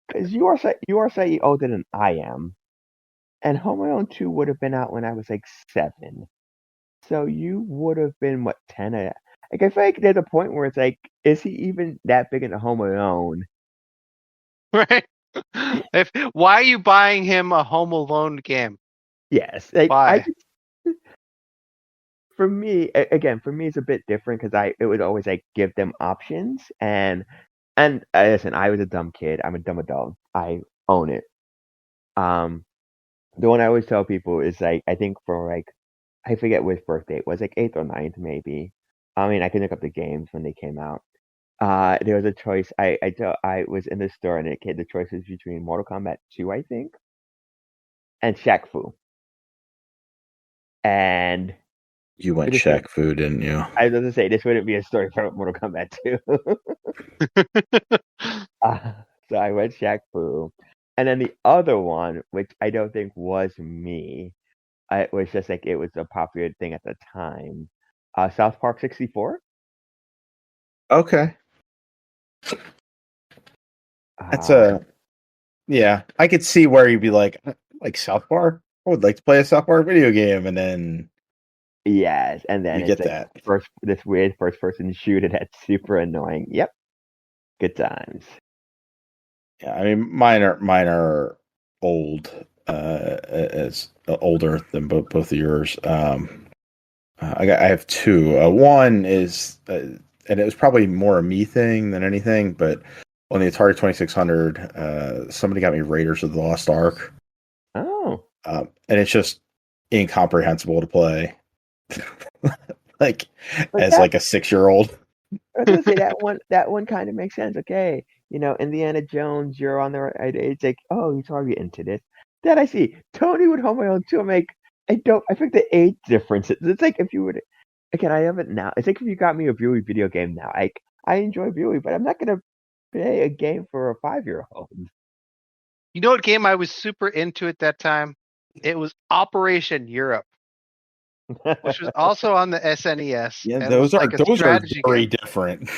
because you are slightly older than I am, and Home Alone 2 would have been out when I was like 7. So you would have been what 10? Like I feel like there's a point where it's like, is he even that big into Home Alone? Right? Why are you buying him a Home Alone game? Yes, like Why? for me again, for me it's a bit different because it would always like give them options and listen, I was a dumb kid. I'm a dumb adult. I own it. Um, the one I always tell people is like I think for like I forget which birthday it was, like 8th or 9th maybe. I mean, I can look up the games when they came out. There was a choice. I was in the store and the choice was between Mortal Kombat 2, I think, and Shaq Fu. And You went this Shaq Fu, didn't you? I was going to say this wouldn't be a story for Mortal Kombat 2. uh, so I went Shaq Fu, and then the other one, which I don't think was me, it was just like it was a popular thing at the time. South Park 64. Okay, that's Uh, a yeah. I could see where you'd be like South Park. I would like to play a South Park video game, and then yes, and then you it's get like that. this weird first person shooter that's super annoying. Yep, good times. Yeah, I mean mine are old, as older than both of yours. I have two. One is, and it was probably more a me thing than anything, but on the Atari 2600, somebody got me Raiders of the Lost Ark, Oh, and it's just incomprehensible to play, like but as like a 6 year old. I was gonna say that one kind of makes sense. Okay, Indiana Jones, you're on the right age. Like, oh, he's already into this. Then I see Tony with Home Alone 2. I'm like, I think the age difference. It's like if you would, again, I have it now. It's like if you got me a Buey video game now. Like, I enjoy Buey, but I'm not gonna play a game for a 5-year-old. You know what game I was super into at that time? It was Operation Europe, which was also on the SNES, Yeah, and it was like a those are strategy very game. different.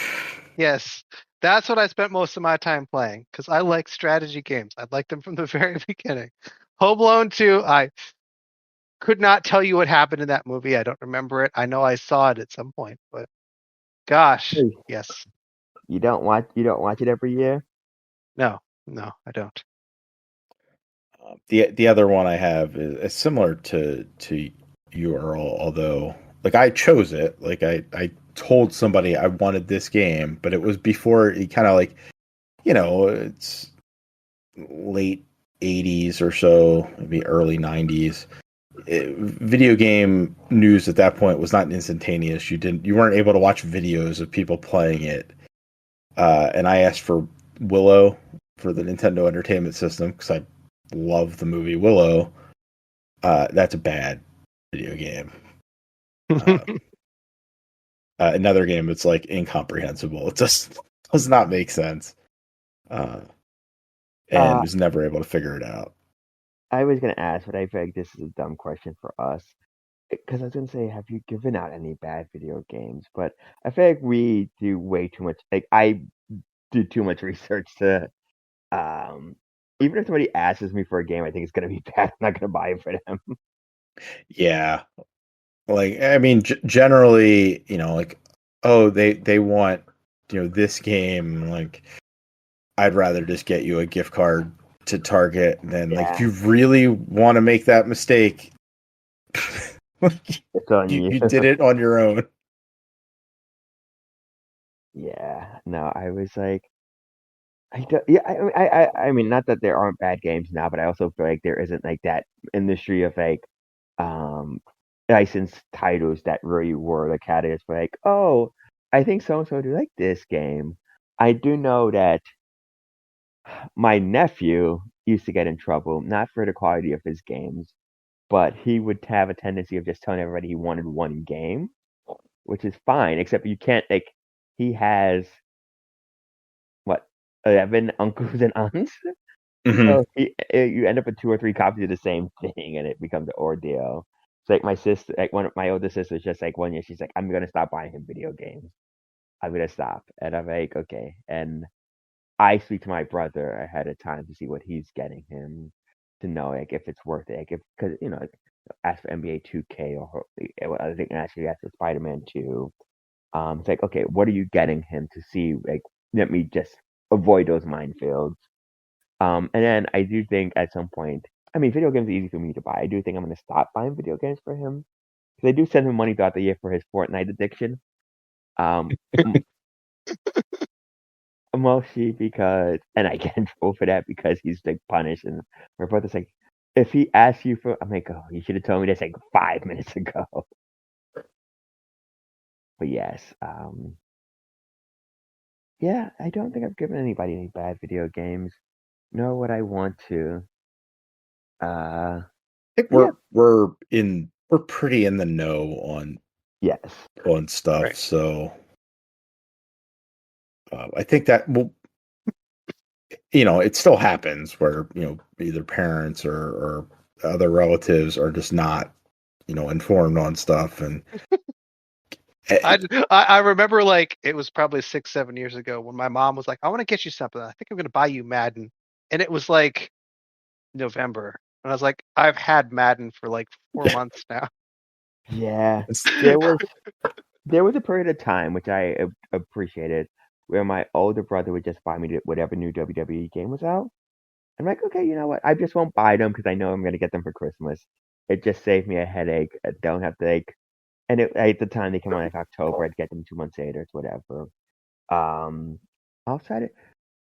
Yes, that's what I spent most of my time playing because I like strategy games. I liked them from the very beginning. Home Alone 2, I could not tell you what happened in that movie. I don't remember it. I know I saw it at some point, but gosh, yes. You don't watch it every year? No, I don't. The other one I have is similar to you, Earl, although like I chose it. Like I told somebody I wanted this game, but it was before he kind of like, it's late 80s or so, maybe early 90s. Video game news at that point was not instantaneous. You weren't able to watch videos of people playing it. And I asked for Willow for the Nintendo Entertainment System because I love the movie Willow. That's a bad video game. Uh, another game that's like incomprehensible. It just does not make sense. And Uh, was never able to figure it out. I was gonna ask, but I feel like this is a dumb question for us. Because I was gonna say, have you given out any bad video games? But I feel like we do way too much. Like I do too much research to, um, even if somebody asks me for a game, I think it's gonna be bad. I'm not gonna buy it for them. Yeah, like I mean, generally, like, oh, they want this game. Like, I'd rather just get you a gift card to Target than like if Yeah, you really want to make that mistake, it's on you. you did it on your own. Yeah, no, I was like, I don't, yeah, I mean, not that there aren't bad games now, but I also feel like there isn't like that industry of like, um, licensed titles that really were the catalyst for like, oh, I think so and so do like this game. I do know that my nephew used to get in trouble, not for the quality of his games, but he would have a tendency of just telling everybody he wanted one game, which is fine, except you can't like he has what 11 uncles and aunts. Hmm. So you end up with 2 or 3 copies of the same thing, and it becomes an ordeal. It's like my sister, like one of my older sisters, just like one year, she's like, "I'm gonna stop buying him video games. I'm gonna stop." And I'm like, "Okay." And I speak to my brother ahead of time to see what he's getting him, to know like if it's worth it. Like if because like, as for NBA 2K or I think actually as for Spider-Man 2, it's like okay, what are you getting him to see? Like let me just avoid those minefields. And then I do think at some point, I mean, video games are easy for me to buy. I do think I'm gonna stop buying video games for him because I do send him money throughout the year for his Fortnite addiction. Um, m- Mostly because, and I get in trouble for that because he's like punished. And my brother's like, if he asks you for, I'm like, oh, you should have told me this like 5 minutes ago. But yes, yeah, I don't think I've given anybody any bad video games, nor would I want to. I think But yeah, we're pretty in the know yes, on stuff. Right. So I think that will, it still happens where either parents or other relatives are just not informed on stuff, and eh, I, I remember like it was probably 6, 7 years ago when my mom was like, "I want to get you something. I think I'm going to buy you Madden," and it was like November, and I was like, "I've had Madden for like 4 months now." yeah. it's, There was a period of time which I appreciated where my older brother would just buy me whatever new WWE game was out. I'm like, okay, you know what? I just won't buy them because I know I'm gonna get them for Christmas. It just saved me a headache. I don't have to like, and at the time they came out like October. I'd get them 2 months later, it's whatever. Um, outside it,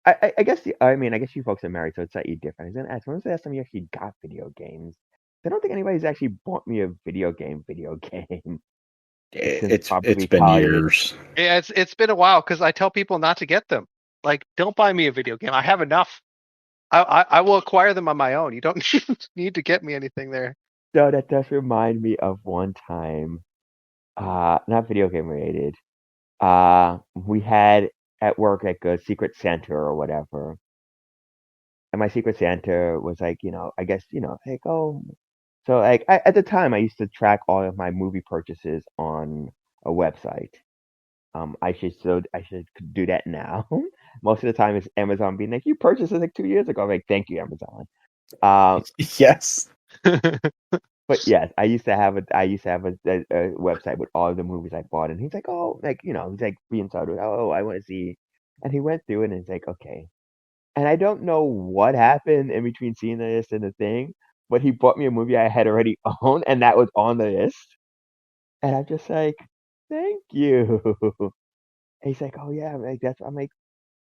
I guess I mean, I guess you folks are married, so it's slightly different. I was gonna ask, when was the last time you actually got video games? I don't think anybody's actually bought me a video game since it's probably been college. years. Yeah, it's been a while because I tell people not to get them. Like, don't buy me a video game. I have enough. I will acquire them on my own. You don't need to get me anything there. So that does remind me of one time, not video game related. We had at work like a secret Santa or whatever. And my secret Santa was like, I guess, like, oh, so like at the time I used to track all of my movie purchases on a website. I should do that now. Most of the time it's Amazon being like, you purchased it like 2 years ago. I'm like, thank you, Amazon. Um, Yes. But yes, I used to have a website with all of the movies I bought, and he's like, oh, like he's like being so, oh, I want to see, and he went through it, and he's like, okay, and I don't know what happened in between seeing this and the thing, but he bought me a movie I had already owned, and that was on the list, and I'm just like, thank you. And he's like, oh yeah, I'm like,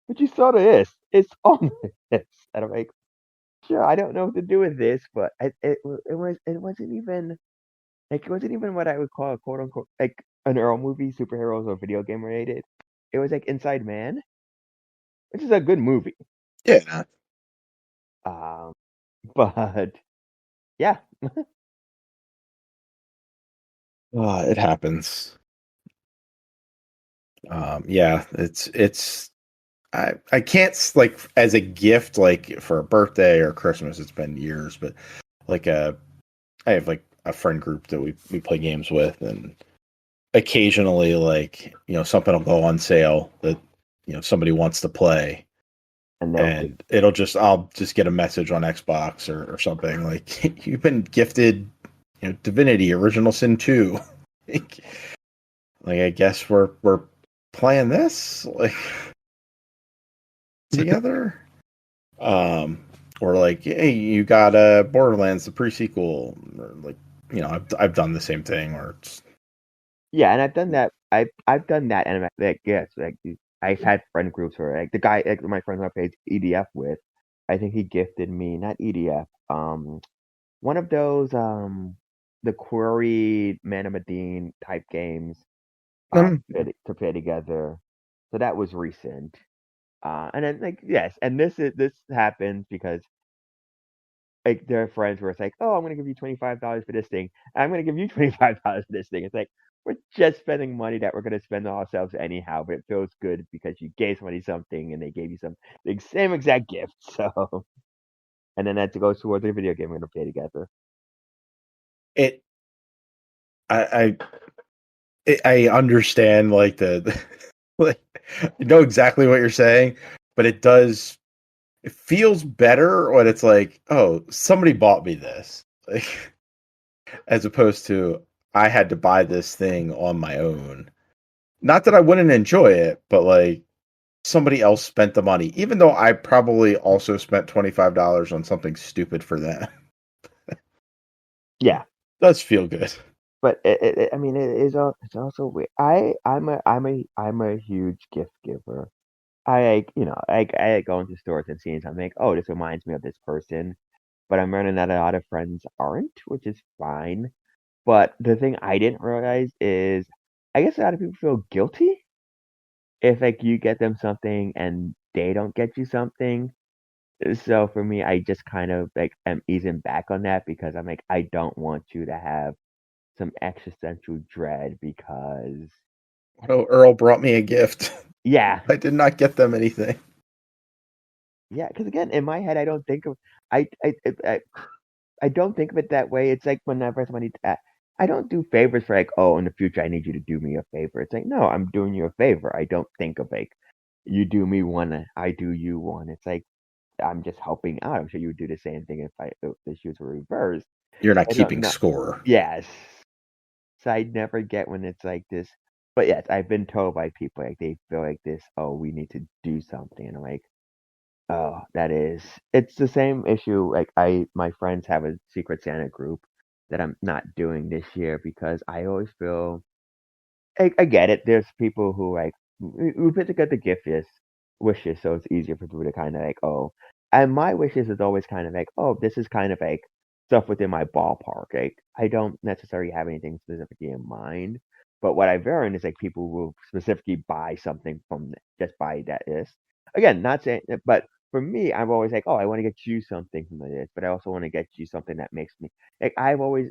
but you saw the list, it's on the list, and I'm like, sure, I don't know what to do with this, but it wasn't even. Like, it wasn't even what I would call a quote unquote like an Earl movie, superheroes or video game related. It was like Inside Man, which is a good movie. Yeah. Um, but yeah, It happens. Yeah, it's I can't like as a gift like for a birthday or Christmas. It's been years, but like I have like a friend group that we play games with, and occasionally like something will go on sale that somebody wants to play, and they'll get and I'll just get a message on Xbox or something like you've been gifted Divinity Original Sin 2. Like I guess we're playing this like together. Um or like, hey, you got Borderlands the pre-sequel, or like I've done the same thing where it's yeah, and I've done that. I've done that, and like yes, like I've had friend groups where like the guy, like my friend who I played EDF with, I think he gifted me not EDF, one of those the query Man of Medine type games um, to play together. So that was recent. And then like yes, and this happens because like there are friends where it's like, oh, I'm gonna give you $25 for this thing. I'm gonna give you $25 for this thing. It's like we're just spending money that we're gonna spend on ourselves anyhow, but it feels good because you gave somebody something and they gave you some the same exact gift. So and then that goes towards the video game we're gonna play together. It, I, I understand like like, I know exactly what you're saying, but it does. It feels better when it's like, oh, somebody bought me this, like, as opposed to I had to buy this thing on my own. Not that I wouldn't enjoy it, but like somebody else spent the money, even though I probably also spent $25 on something stupid for them. Yeah, Does feel good. but I mean, it's also weird. I'm a huge gift giver. I like, I go into stores and seeing something like, oh, this reminds me of this person, but I'm learning that a lot of friends aren't, which is fine. But the thing I didn't realize is, I guess a lot of people feel guilty if like you get them something and they don't get you something. So for me, I just kind of like am easing back on that because I'm like, I don't want you to have some existential dread because Oh, Earl brought me a gift. yeah, I did not get them anything. yeah. Because again, in my head, I don't think of I I don't think of it that way. It's like whenever somebody I don't do favors for like, oh, in the future I need you to do me a favor. It's like, no, I'm doing you a favor. I don't think of like you do me one, I do you one. It's like I'm just helping out. I'm sure you would do the same thing if the shoes were reversed. You're not I don't keeping know. score. Yes. So I never get when it's like this. But yes, I've been told by people like they feel like this, oh, we need to do something. And I'm like, oh, it's the same issue. Like my friends have a Secret Santa group that I'm not doing this year because I always feel I get it. There's people who like we put together the gift list wishes, so it's easier for people to kind of like, oh. And my wishes is always kind of like, oh, this is kind of like stuff within my ballpark. Like I don't necessarily have anything specifically in mind, but what I've learned is like people will specifically buy something from just buy that list. Again, not saying, but for me, I'm always like, oh, I want to get you something from the list, but I also want to get you something that makes me like I've always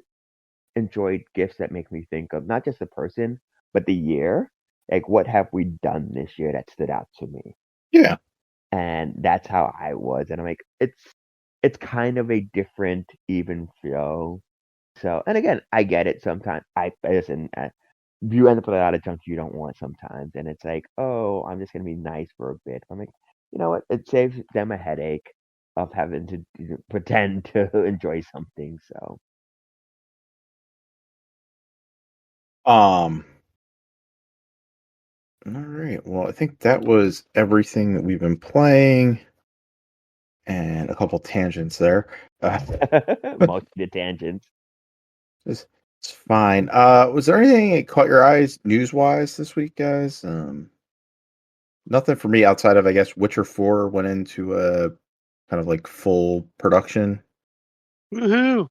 enjoyed gifts that make me think of not just the person, but the year. Like, what have we done this year that stood out to me? Yeah. And that's how I was. And I'm like, it's kind of a different even flow. So, and again, I get it. Sometimes I listen. You end up with a lot of junk you don't want sometimes, and it's like, oh, I'm just gonna be nice for a bit. I'm like, you know what? It saves them a headache of having to pretend to enjoy something. So, Um. All right. Well, I think that was everything that we've been playing, and a couple tangents there. Uh, most of the tangents. it's, it's fine. Was there anything that caught your eyes news-wise this week, guys? Nothing for me outside of, I guess, Witcher 4 went into a kind of like full production. Woohoo!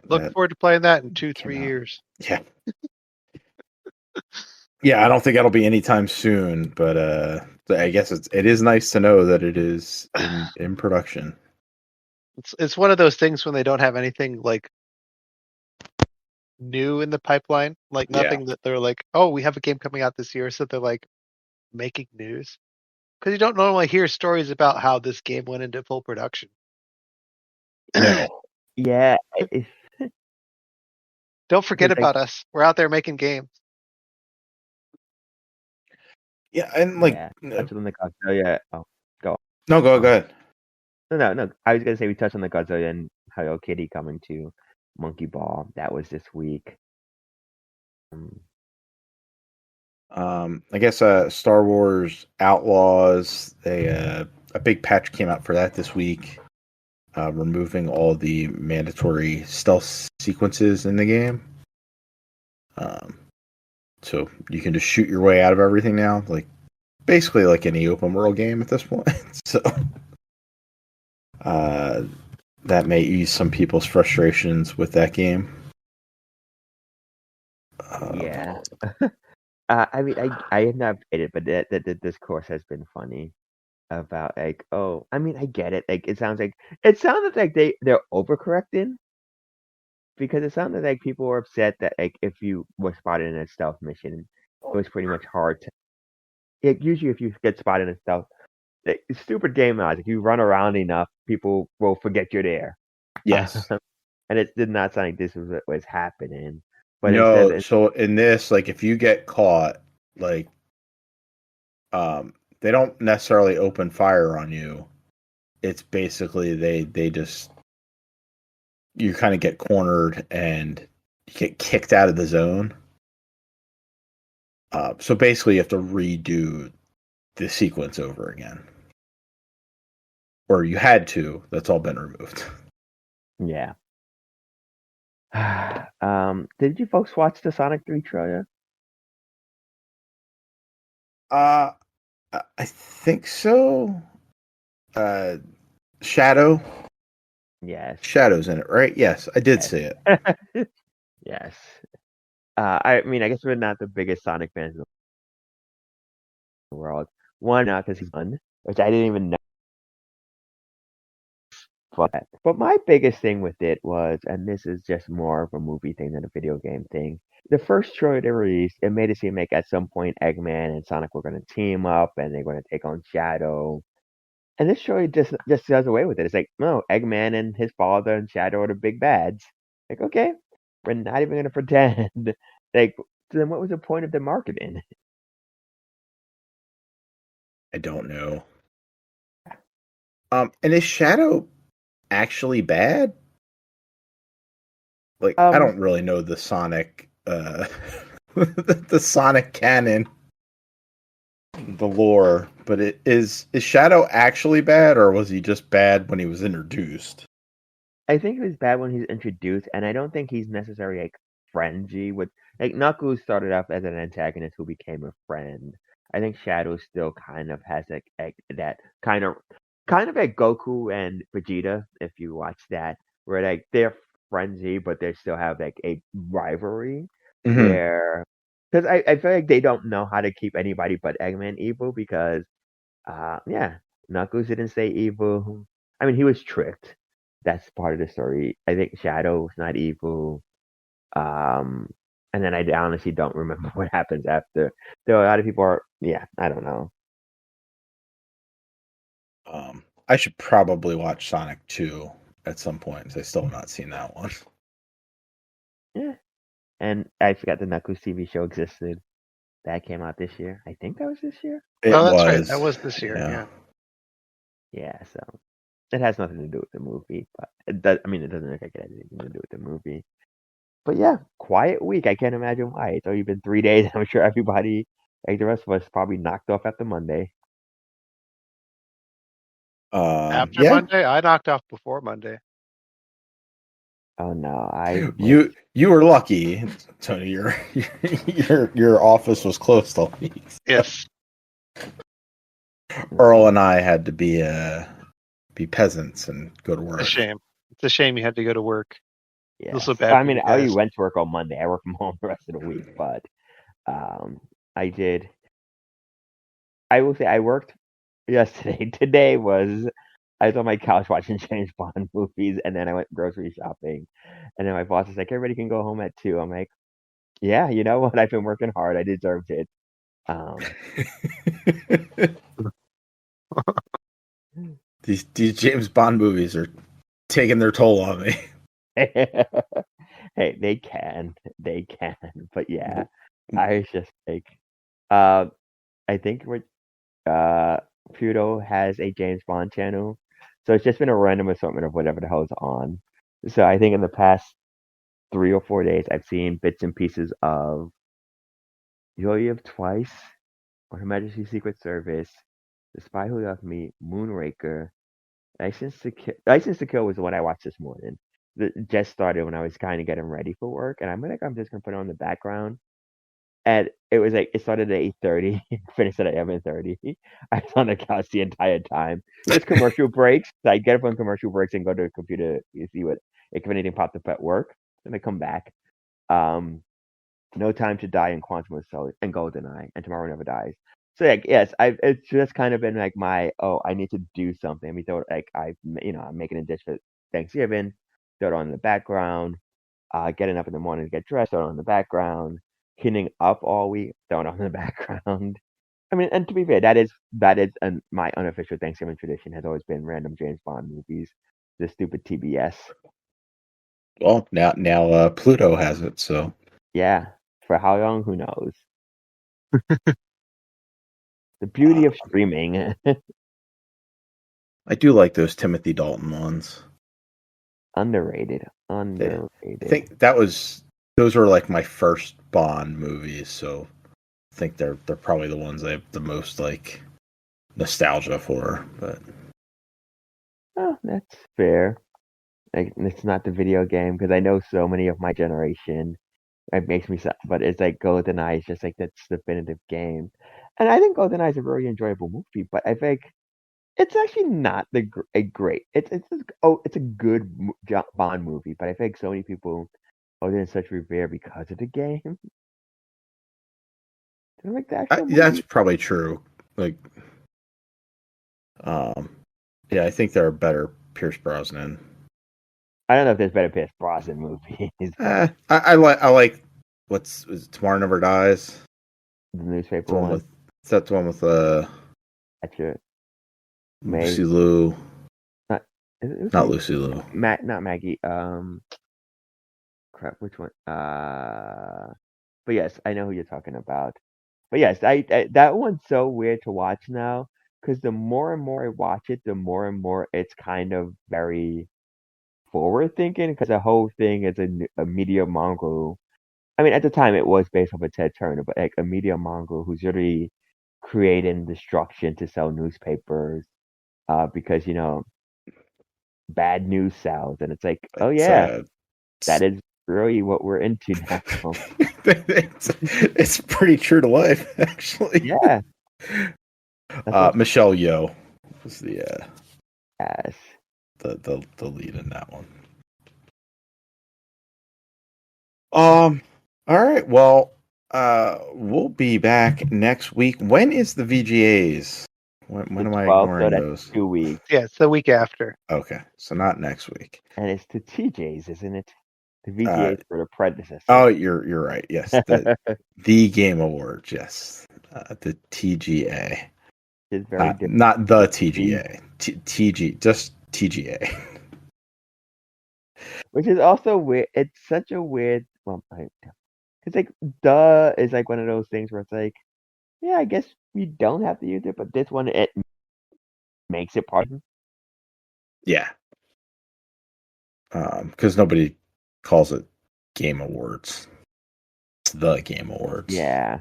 Look That forward to playing that in two, came 3 out. years. Yeah. Yeah, I don't think that'll be anytime soon, but I guess it is nice to know that it is in production. It's one of those things when they don't have anything like new in the pipeline, like Yeah. nothing that they're like, oh, we have a game coming out this year, so they're like making news. Because you don't normally hear stories about how this game went into full production. No. Yeah, Don't forget it's like about us. We're out there making games. Yeah, and like yeah, touch on the Godzilla. Oh, go no, go on. ahead. No. I was gonna say we touched on the Godzilla and Hello Kitty coming to Monkey Ball. That was this week. I guess Star Wars Outlaws, a big patch came out for that this week, removing all the mandatory stealth sequences in the game. So you can just shoot your way out of everything now, like basically like any open world game at this point. So uh, that may ease some people's frustrations with that game. Yeah. I mean, I have not played it, but the discourse has been funny about like, oh, I mean, I get it. Like, it sounded like they're overcorrecting because it sounded like people were upset that like if you were spotted in a stealth mission, it was pretty much hard to. Like, usually, if you get spotted in a stealth stupid game logic. You run around enough, people will forget you're there. Yes. And it did not sound like this was what was happening. But instead, No, so in this, like if you get caught, like they don't necessarily open fire on you. It's basically they just you kind of get cornered and you get kicked out of the zone. So basically you have to redo the sequence over again. Or you had to. That's all been removed. yeah. Did you folks watch the Sonic 3 trailer? I think so. Shadow. Yes. Shadow's in it, right? Yes, I did Yes. see it. Yes. I mean, I guess we're not the biggest Sonic fans in the world. One, not because he's fun, which I didn't even know. But my biggest thing with it was, and this is just more of a movie thing than a video game thing. The first trailer they released, it made it seem like at some point Eggman and Sonic were going to team up and they're going to take on Shadow. And this trailer just does away with it. It's like, no, Eggman and his father and Shadow are the big bads. Like, okay, we're not even going to pretend. Like, so then what was the point of the marketing? I don't know. And is Shadow actually bad? Like, I don't really know the Sonic, the Sonic canon, the lore. But is Shadow actually bad, or was he just bad when he was introduced? I think he was bad when he's introduced, and I don't think he's necessarily like friendly with like Knuckles started off as an antagonist who became a friend. I think Shadow still kind of has like that kind of like Goku and Vegeta, if you watch that, where like they're friendly, but they still have like a rivalry Mm-hmm. where because I feel like they don't know how to keep anybody but Eggman evil because yeah, Knuckles didn't stay evil. I mean, he was tricked. That's part of the story. I think Shadow was not evil. Um, and then I honestly don't remember what happens after. Though a lot of people are, yeah, I don't know. I should probably watch Sonic 2 at some point, because I still have not seen that one. Yeah. And I forgot the Knuckles TV show existed. That came out this year. I think that was this year. It Oh, that's right. was. That was this year. Yeah. Yeah, so it has nothing to do with the movie, but it does. I mean, it doesn't look like it has anything to do with the movie. But yeah, quiet week. I can't imagine why. It's only been 3 days. I'm sure everybody, like the rest of us, probably knocked off after Monday. After Yeah. Monday, I knocked off before Monday. Oh no, I was. You were lucky, Tony. Your office was close to me. Yes. Earl and I had to be peasants and go to work. It's a shame. It's a shame you had to go to work. Yeah. Feel so bad I for mean, you I only guys. went to work on Monday. I work from home the rest of the week, but I did. I will say I worked yesterday. Today was I was on my couch watching James Bond movies, and then I went grocery shopping. And then my boss is like, "Everybody can go home at 2." I'm like, "Yeah, you know what? I've been working hard. I deserved it." Um, these James Bond movies are taking their toll on me. hey, they can, but yeah, I was just like, uh, I think we're Pluto has a James Bond channel, so it's just been a random assortment of whatever the hell's on. So I think in the past 3 or 4 days, I've seen bits and pieces of Joy of Twice, or Her Majesty's Secret Service, The Spy Who Loved Me, Moonraker, License to Kill. License to Kill was the one I watched this morning. It just started when I was kind of getting ready for work, and I'm like, I'm just gonna put it on the background. And it was like it started at 8:30, finished at 11:30. I was on the couch the entire time. Just commercial breaks. So I get up on commercial breaks and go to the computer. You see what if anything popped up at work. Then I come back. No Time to Die and Quantum of Solace and GoldenEye and Tomorrow Never Dies. So like yes, it's just kind of been like my I need to do something. I mean, throw like I'm making a dish for Thanksgiving. Throw it on in the background. Getting up in the morning to get dressed. Throw it on in the background. Cleaning up all week. Throw it on in the background. I mean, and to be fair, that is my unofficial Thanksgiving tradition has always been random James Bond movies, the stupid TBS. Well, now Pluto has it, so Yeah, for how long? Who knows? The beauty of streaming. I do like those Timothy Dalton ones. Underrated. I Underrated. think those were like my first Bond movies, so I think they're probably the ones I have the most like nostalgia for. But Oh, that's fair. Like, it's not the video game because I know so many of my generation. It makes me sad, but it's like GoldenEye is just like that's definitive game, and I think GoldenEye is a very enjoyable movie. But I think it's actually not a great. It's a good Bond movie, but I think so many people hold it in such revere because of the game. They're like the actual that's movie. probably true. Like, yeah, I think there are better Pierce Brosnan. I don't know if there's better Pierce Brosnan movies, but I like is it Tomorrow Never Dies. the It's newspaper the one one. with that's the one with That's your Lucy May. Liu. Not it was Not Lucy Liu. Not Maggie. Crap. Which one? But yes, I know who you're talking about. But yes, I that one's so weird to watch now because the more and more I watch it, the more and more it's kind of very forward thinking because the whole thing is a media mongrel. I mean, at the time it was based off of Ted Turner, but like a media mongrel who's really creating destruction to sell newspapers, because bad news sells, and it's like, oh yeah, that is really what we're into now. It's pretty true to life, actually. Yeah, Michelle Yeoh was the yes. the lead in that one. All right. Well, we'll be back next week. When is the VGAs? When am I 12th, ignoring so that's those? 2 weeks. Yeah, it's the week after. Okay, so not next week. And it's the TJs, isn't it? The VGAs for the predecessor. Oh, you're right. Yes, the Game Awards. Yes, the TGA. It's very different. Not the TGA. TG, just TGA. Which is also weird. It's such a weird. Well, it's like duh is like one of those things where it's like, yeah, I guess you don't have to use it, but this one it makes it part. Yeah. Because nobody calls it Game Awards. It's the Game Awards. Yeah,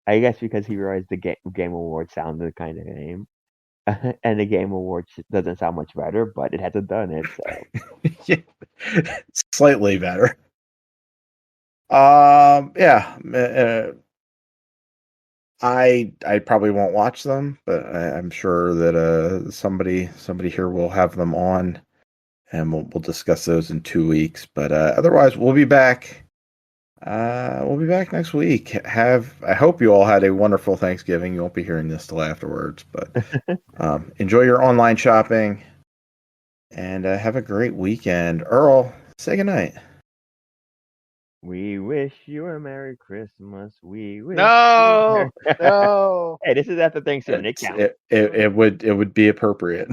I guess because he realized the Game Award sounded kind of name, and the Game Award doesn't sound much better, but it hasn't done it. So yeah. Slightly better. Yeah. I probably won't watch them, but I'm sure that somebody here will have them on, and we'll discuss those in 2 weeks. But otherwise, we'll be back. We'll be back next week. I hope you all had a wonderful Thanksgiving. You won't be hearing this till afterwards, but enjoy your online shopping, and have a great weekend. Earl, say goodnight. we wish you a Merry Christmas. We wish. No, no. Hey, this is after Thanksgiving. It counts. It would be appropriate.